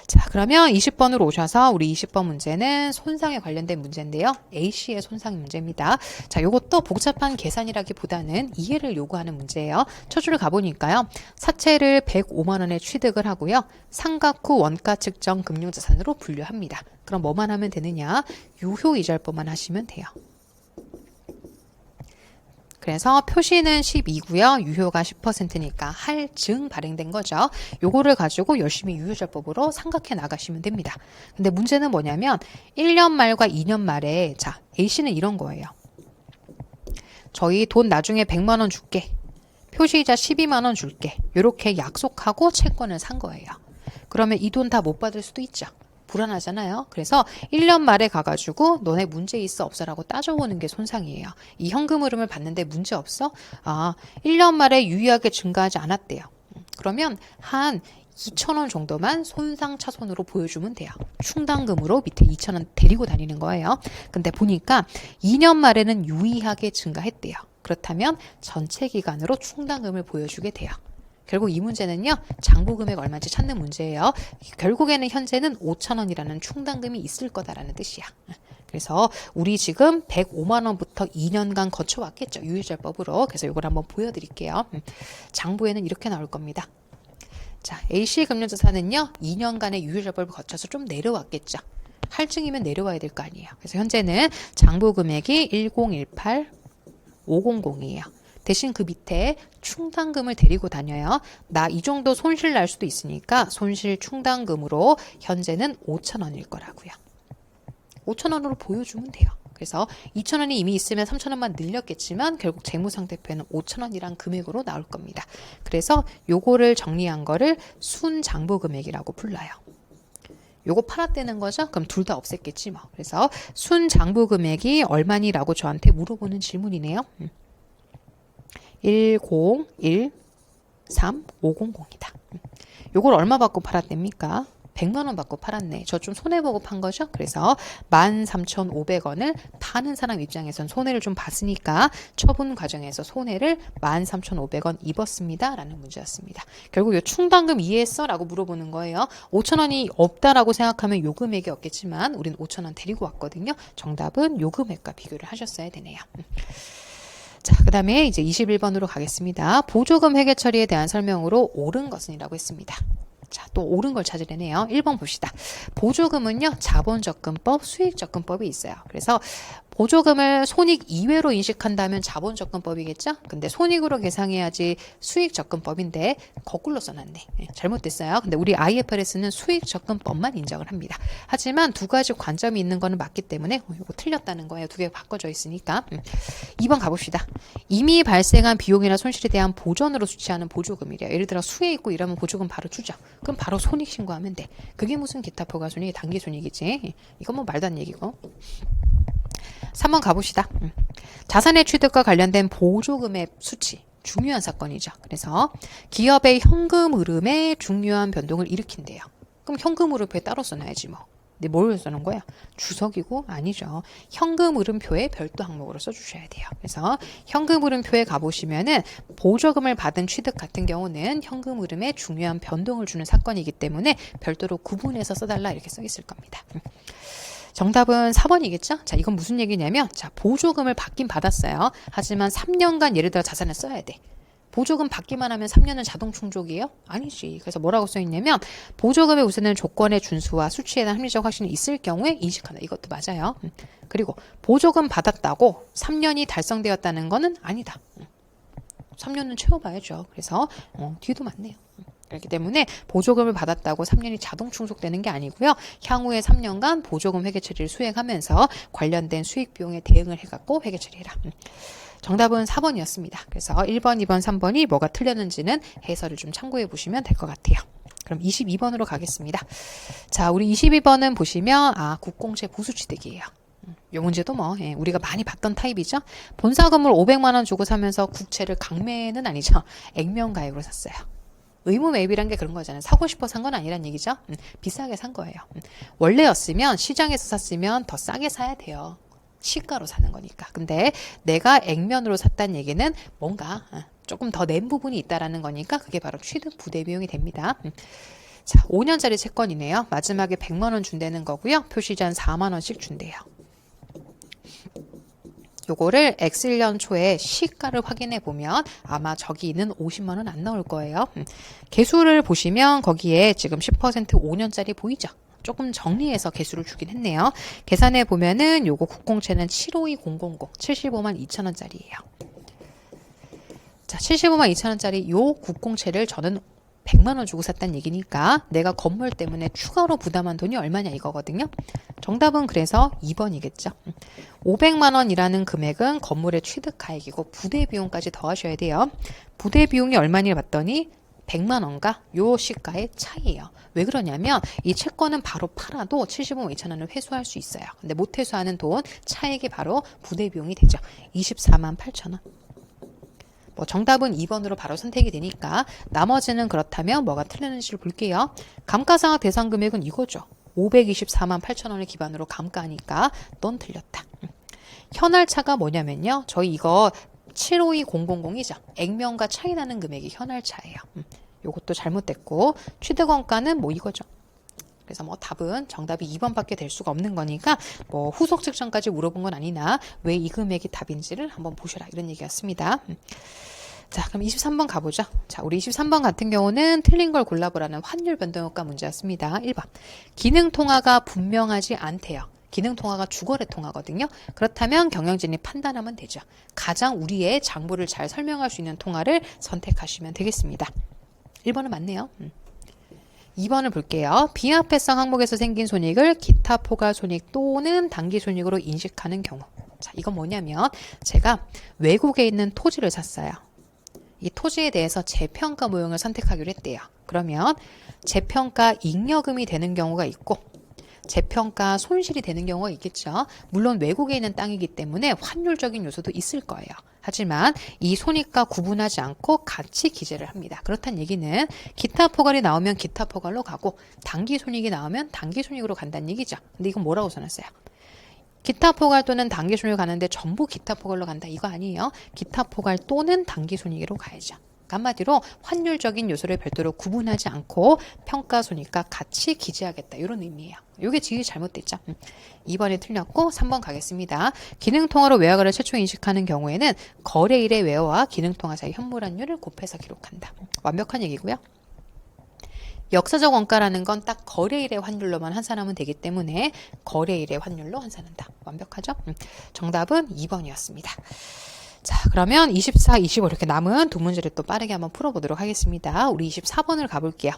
자, 그러면 20번으로 오셔서 우리 20번 문제는 손상에 관련된 문제인데요. A씨의 손상 문제입니다. 자, 요것도 복잡한 계산이라기보다는 이해를 요구하는 문제예요. 처주를 가보니까요. 사채를 105만 원에 취득을 하고요. 상각 후 원가 측정 금융자산으로 분류합니다. 그럼 뭐만 하면 되느냐? 유효이자율법만 하시면 돼요. 그래서 표시는 12고요. 유효가 10%니까 할증 발행된 거죠. 요거를 가지고 열심히 유효자법으로 삼각해 나가시면 됩니다. 근데 문제는 뭐냐면 1년 말과 2년 말에 자 A씨는 이런 거예요. 저희 돈 나중에 100만 원 줄게. 표시이자 12만 원 줄게. 이렇게 약속하고 채권을 산 거예요. 그러면 이 돈 다 못 받을 수도 있죠. 불안하잖아요. 그래서 1년 말에 가가지고 너네 문제 있어 없어라고 따져보는 게 손상이에요. 이 현금 흐름을 봤는데 문제 없어? 1년 말에 유의하게 증가하지 않았대요. 그러면 한 2,000원 정도만 손상차손으로 보여주면 돼요. 충당금으로 밑에 2,000원 데리고 다니는 거예요. 근데 보니까 2년 말에는 유의하게 증가했대요. 그렇다면 전체 기간으로 충당금을 보여주게 돼요. 결국 이 문제는요. 장부 금액 얼마인지 찾는 문제예요. 결국에는 현재는 5,000원이라는 충당금이 있을 거다라는 뜻이야. 그래서 우리 지금 105만 원부터 2년간 거쳐왔겠죠. 유효자법으로. 그래서 이걸 한번 보여드릴게요. 장부에는 이렇게 나올 겁니다. 자, A씨 금융자산은요. 2년간의 유효자법을 거쳐서 좀 내려왔겠죠. 할증이면 내려와야 될 거 아니에요. 그래서 현재는 장부 금액이 1018 500이에요. 대신 그 밑에 충당금을 데리고 다녀요. 나 이 정도 손실 날 수도 있으니까 손실 충당금으로 현재는 5,000원일 거라고요. 5,000원으로 보여주면 돼요. 그래서 2,000원이 이미 있으면 3,000원만 늘렸겠지만 결국 재무상태표에는 5,000원이란 금액으로 나올 겁니다. 그래서 요거를 정리한 거를 순장부금액이라고 불러요. 요거 팔았다는 거죠? 그럼 둘 다 없앴겠지 뭐. 그래서 순장부금액이 얼마니라고 저한테 물어보는 질문이네요. 1013,500이다. 요걸 얼마 받고 팔았답니까? 100만 원 받고 팔았네. 저 좀 손해보고 판 거죠? 그래서 13,500원을 파는 사람 입장에선 손해를 좀 봤으니까 처분 과정에서 손해를 13,500원 입었습니다. 라는 문제였습니다. 결국 이 충당금 이해했어? 라고 물어보는 거예요. 5,000원이 없다라고 생각하면 요 금액이 없겠지만 우린 5,000원 데리고 왔거든요. 정답은 요 금액과 비교를 하셨어야 되네요. 자, 그 다음에 이제 21번으로 가겠습니다. 보조금 회계 처리에 대한 설명으로 옳은 것은이라고 했습니다. 자, 또 옳은 걸 찾으려네요. 1번 봅시다. 보조금은요, 자본접근법, 수익접근법이 있어요. 그래서 보조금을 손익 이외로 인식한다면 자본접근법이겠죠? 근데 손익으로 계상해야지 수익접근법인데 거꾸로 써놨네. 잘못됐어요. 근데 우리 IFRS는 수익접근법만 인정을 합니다. 하지만 두 가지 관점이 있는 거는 맞기 때문에 이거 틀렸다는 거예요. 두 개 바꿔져 있으니까. 2번 가봅시다. 이미 발생한 비용이나 손실에 대한 보전으로 수취하는 보조금이래요. 예를 들어 수에 있고 이러면 보조금 바로 주죠. 그럼 바로 손익 신고하면 돼. 그게 무슨 기타 부가손익이 단기손익이지. 이건 뭐 말도 안 얘기고. 3번 가봅시다. 자산의 취득과 관련된 보조금의 수치. 중요한 사건이죠. 그래서 기업의 현금 흐름에 중요한 변동을 일으킨대요. 그럼 현금 흐름표에 따로 써놔야지 뭐. 근데 뭘 써놓은 거야? 주석이고 아니죠. 현금 흐름표에 별도 항목으로 써주셔야 돼요. 그래서 현금 흐름표에 가보시면은 보조금을 받은 취득 같은 경우는 현금 흐름에 중요한 변동을 주는 사건이기 때문에 별도로 구분해서 써달라 이렇게 써 있을 겁니다. 정답은 4번이겠죠? 자, 이건 무슨 얘기냐면, 자, 보조금을 받긴 받았어요. 하지만 3년간 예를 들어 자산을 써야 돼. 보조금 받기만 하면 3년은 자동 충족이에요? 아니지. 그래서 뭐라고 써있냐면, 보조금의 우선은 조건의 준수와 수취에 대한 합리적 확신이 있을 경우에 인식한다. 이것도 맞아요. 그리고 보조금 받았다고 3년이 달성되었다는 거는 아니다. 3년은 채워봐야죠. 그래서 뒤도 맞네요. 그렇기 때문에 보조금을 받았다고 3년이 자동 충족되는 게 아니고요. 향후에 3년간 보조금 회계 처리를 수행하면서 관련된 수익 비용에 대응을 해갖고 회계 처리해라. 정답은 4번이었습니다. 그래서 1번, 2번, 3번이 뭐가 틀렸는지는 해설을 좀 참고해 보시면 될 것 같아요. 그럼 22번으로 가겠습니다. 자, 우리 22번은 보시면 국공채 보수취득이에요. 이 문제도 우리가 많이 봤던 타입이죠. 본사금을 500만 원 주고 사면서 국채를 강매는 아니죠. 액면가액으로 샀어요. 의무 매입이란 게 그런 거잖아요. 사고 싶어 산 건 아니란 얘기죠. 비싸게 산 거예요. 원래였으면 시장에서 샀으면 더 싸게 사야 돼요. 시가로 사는 거니까. 근데 내가 액면으로 샀다는 얘기는 뭔가 조금 더 낸 부분이 있다라는 거니까 그게 바로 취득 부대 비용이 됩니다. 자, 5년짜리 채권이네요. 마지막에 100만 원 준다는 거고요. 표시자 한 4만 원씩 준대요. 요거를 X1년 초에 시가를 확인해 보면 아마 저기 있는 50만 원 안 나올 거예요. 개수를 보시면 거기에 지금 10% 5년짜리 보이죠? 조금 정리해서 개수를 주긴 했네요. 계산해 보면은 요거 국공채는 752000 75만 2천원짜리예요. 자, 75만 2천원짜리 요 국공채를 저는 100만원 주고 샀다는 얘기니까 내가 건물 때문에 추가로 부담한 돈이 얼마냐 이거거든요. 정답은 그래서 2번이겠죠. 500만원이라는 금액은 건물의 취득가액이고 부대 비용까지 더하셔야 돼요. 부대 비용이 얼마니 봤더니 100만원과 요 시가의 차이예요. 왜 그러냐면 이 채권은 바로 팔아도 75만 2천원을 회수할 수 있어요. 근데 못 회수하는 돈 차액이 바로 부대 비용이 되죠. 24만 8천원. 뭐 정답은 2번으로 바로 선택이 되니까 나머지는 그렇다면 뭐가 틀렸는지를 볼게요. 감가상각 대상 금액은 이거죠. 524만 8천원을 기반으로 감가하니까 넌 틀렸다. 현할차가 뭐냐면요. 저희 이거 752000이죠. 액면과 차이 나는 금액이 현할차예요. 요것도 잘못됐고 취득원가는 뭐 이거죠. 그래서 뭐 답은 정답이 2번밖에 될 수가 없는 거니까 뭐 후속 측정까지 물어본 건 아니나 왜 이 금액이 답인지를 한번 보셔라 이런 얘기였습니다. 자, 그럼 23번 가보죠. 자, 우리 23번 같은 경우는 틀린 걸 골라보라는 환율 변동효과 문제였습니다. 1번. 기능 통화가 분명하지 않대요. 기능 통화가 주거래 통화거든요. 그렇다면 경영진이 판단하면 되죠. 가장 우리의 장부를 잘 설명할 수 있는 통화를 선택하시면 되겠습니다. 1번은 맞네요. 2번을 볼게요. 비화폐성 항목에서 생긴 손익을 기타 포괄 손익 또는 단기 손익으로 인식하는 경우. 자, 이건 뭐냐면 제가 외국에 있는 토지를 샀어요. 이 토지에 대해서 재평가 모형을 선택하기로 했대요. 그러면 재평가 잉여금이 되는 경우가 있고 재평가 손실이 되는 경우가 있겠죠. 물론 외국에 있는 땅이기 때문에 환율적인 요소도 있을 거예요. 하지만 이 손익과 구분하지 않고 같이 기재를 합니다. 그렇다는 얘기는 기타 포괄이 나오면 기타 포괄로 가고 단기 손익이 나오면 단기 손익으로 간다는 얘기죠. 근데 이건 뭐라고 써놨어요? 기타 포괄 또는 단기 손익으로 가는데 전부 기타 포괄로 간다 이거 아니에요. 기타 포괄 또는 단기 손익으로 가야죠. 한마디로 환율적인 요소를 별도로 구분하지 않고 평가 손익과 같이 기재하겠다 이런 의미예요. 이게 지금 잘못됐죠. 2번이 틀렸고 3번 가겠습니다. 기능통화로 외화가를 최초 인식하는 경우에는 거래일의 외화와 기능통화 사이 현물환율을 곱해서 기록한다. 완벽한 얘기고요. 역사적 원가라는 건 딱 거래일의 환율로만 환산하면 되기 때문에 거래일의 환율로 환산한다. 완벽하죠? 정답은 2번이었습니다. 자, 그러면 24, 25 이렇게 남은 두 문제를 또 빠르게 한번 풀어보도록 하겠습니다. 우리 24번을 가볼게요.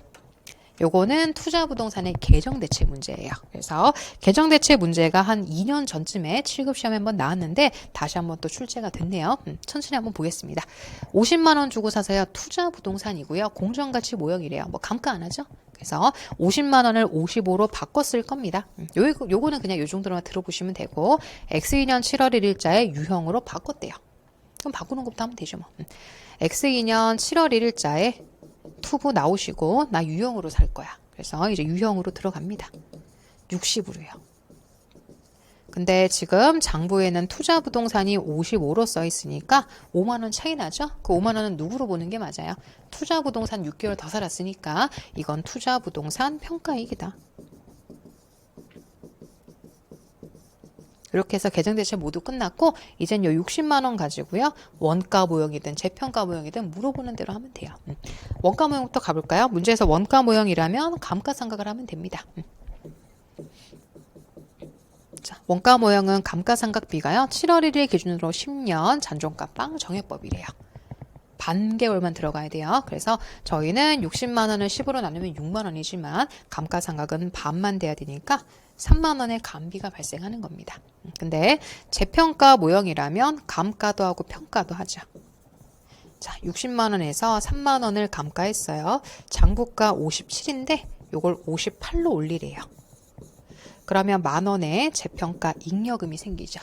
요거는 투자부동산의 계정대체 문제예요. 그래서 계정대체 문제가 한 2년 전쯤에 7급 시험에 한번 나왔는데 다시 한번 또 출제가 됐네요. 천천히 한번 보겠습니다. 50만 원 주고 사서요. 투자부동산이고요. 공정가치 모형이래요. 뭐 감가 안 하죠? 그래서 50만 원을 55로 바꿨을 겁니다. 요거는 그냥 요 정도로만 들어보시면 되고 X2년 7월 1일자에 유형으로 바꿨대요. 그럼 바꾸는 것부터 하면 되죠. 뭐. X2년 7월 1일자에 투부 나오시고 나 유형으로 살 거야. 그래서 이제 유형으로 들어갑니다. 60으로요. 근데 지금 장부에는 투자부동산이 55로 써 있으니까 5만 원 차이 나죠? 그 5만 원은 누구로 보는 게 맞아요? 투자부동산 6개월 더 살았으니까 이건 투자부동산 평가이익이다. 이렇게 해서 계정대체 모두 끝났고 이젠 요 60만 원 가지고요. 원가 모형이든 재평가 모형이든 물어보는 대로 하면 돼요. 원가 모형부터 가볼까요? 문제에서 원가 모형이라면 감가상각을 하면 됩니다. 자, 원가 모형은 감가상각비가요. 7월 1일 기준으로 10년 잔존가빵 정해법이래요. 반개월만 들어가야 돼요. 그래서 저희는 60만 원을 10으로 나누면 6만 원이지만 감가상각은 반만 돼야 되니까 3만 원의 감비가 발생하는 겁니다. 근데 재평가 모형이라면 감가도 하고 평가도 하죠. 자, 60만 원에서 3만 원을 감가했어요. 장부가 57인데 요걸 58로 올리래요. 그러면 만 원의 재평가 잉여금이 생기죠.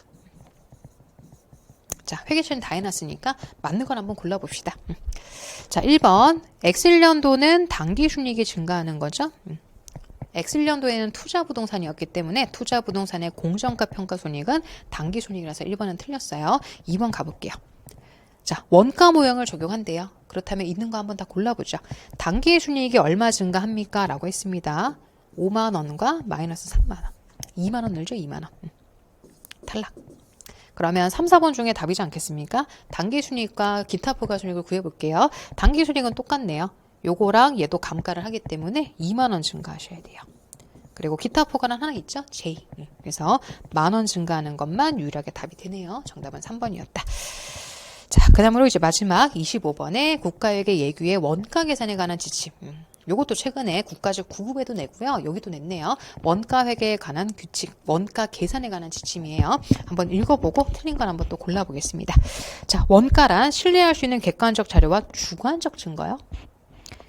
자, 회계처리는 다 해놨으니까 맞는 걸 한번 골라봅시다. 자, 1번 X1년도는 단기 순이익이 증가하는 거죠. X1년도에는 투자부동산이었기 때문에 투자부동산의 공정가 평가 손익은 단기 손익이라서 1번은 틀렸어요. 2번 가볼게요. 자, 원가 모형을 적용한대요. 그렇다면 있는 거 한번 다 골라보죠. 단기 순이익이 얼마 증가합니까? 라고 했습니다. 5만 원과 마이너스 3만 원. 2만 원 늘죠? 2만 원. 탈락. 그러면 3, 4번 중에 답이지 않겠습니까? 단기 순이익과 기타 포괄 순이익을 구해볼게요. 단기 순이익은 똑같네요. 요거랑 얘도 감가를 하기 때문에 2만 원 증가하셔야 돼요. 그리고 기타 포괄은 하나 있죠? J. 그래서 10,000원 증가하는 것만 유일하게 답이 되네요. 정답은 3번이었다. 자, 그 다음으로 이제 마지막 25번에 국가회계 예규의 원가 계산에 관한 지침. 요것도 최근에 국가직 9급에도 내고요. 여기도 냈네요. 원가 회계에 관한 규칙, 원가 계산에 관한 지침이에요. 한번 읽어보고 틀린 건 한번 또 골라보겠습니다. 자, 원가란 신뢰할 수 있는 객관적 자료와 주관적 증거요.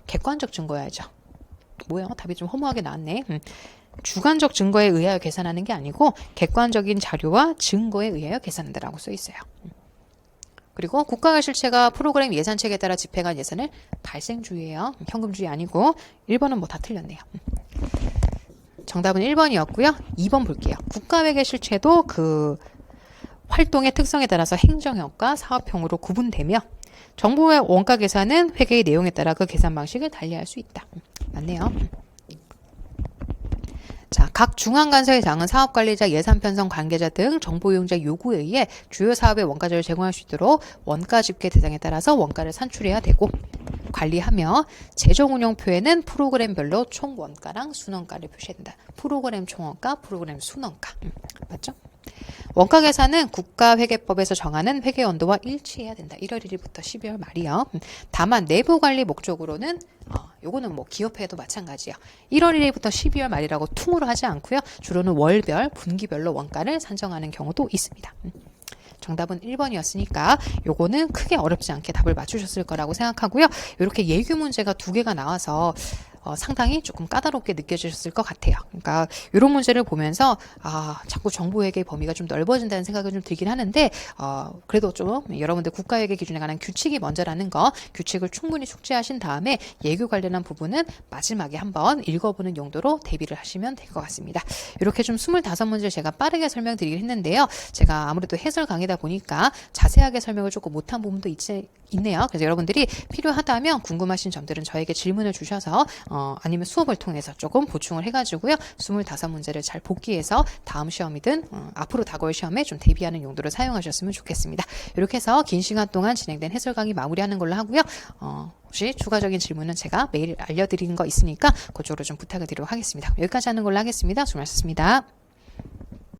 객관적 증거야죠. 뭐야? 답이 좀 허무하게 나왔네. 주관적 증거에 의하여 계산하는 게 아니고 객관적인 자료와 증거에 의하여 계산한다라고 써 있어요. 그리고 국가가 실체가 프로그램 예산책에 따라 집행한 예산을 발생주의예요. 현금주의 아니고 1번은 뭐 다 틀렸네요. 정답은 1번이었고요. 2번 볼게요. 국가회계 실체도 그 활동의 특성에 따라서 행정형과 사업형으로 구분되며 정부의 원가 계산은 회계의 내용에 따라 그 계산 방식을 달리할 수 있다. 맞네요. 자, 각 중앙간서의장은 사업관리자, 예산편성 관계자 등 정보이용자 요구에 의해 주요 사업의 원가자를 제공할 수 있도록 원가 집계 대상에 따라서 원가를 산출해야 되고 관리하며 재정운영표에는 프로그램별로 총 원가랑 순원가를 표시해야 된다. 프로그램 총원가, 프로그램 순원가. 맞죠? 원가 계산은 국가회계법에서 정하는 회계 연도와 일치해야 된다. 1월 1일부터 12월 말이요. 다만 내부 관리 목적으로는 요거는 뭐 기업회도 마찬가지예요. 1월 1일부터 12월 말이라고 퉁으로 하지 않고요. 주로는 월별, 분기별로 원가를 산정하는 경우도 있습니다. 정답은 1번이었으니까 요거는 크게 어렵지 않게 답을 맞추셨을 거라고 생각하고요. 이렇게 예규 문제가 2개가 나와서 상당히 조금 까다롭게 느껴지셨을 것 같아요. 그러니까 이런 문제를 보면서 자꾸 정보회계 범위가 좀 넓어진다는 생각이 좀 들긴 하는데 그래도 좀 여러분들 국가회계 기준에 관한 규칙이 먼저라는 거 규칙을 충분히 숙지하신 다음에 예규 관련한 부분은 마지막에 한번 읽어보는 용도로 대비를 하시면 될 것 같습니다. 이렇게 좀 25문제를 제가 빠르게 설명드리긴 했는데요. 제가 아무래도 해설 강의다 보니까 자세하게 설명을 조금 못한 부분도 있네요. 그래서 여러분들이 필요하다면 궁금하신 점들은 저에게 질문을 주셔서 아니면 수업을 통해서 조금 보충을 해가지고요. 25문제를 잘 복기해서 다음 시험이든 앞으로 다가올 시험에 좀 대비하는 용도로 사용하셨으면 좋겠습니다. 이렇게 해서 긴 시간 동안 진행된 해설 강의 마무리하는 걸로 하고요. 혹시 추가적인 질문은 제가 매일 알려드리는 거 있으니까 그쪽으로 좀 부탁을 드리도록 하겠습니다. 여기까지 하는 걸로 하겠습니다. 수고하셨습니다.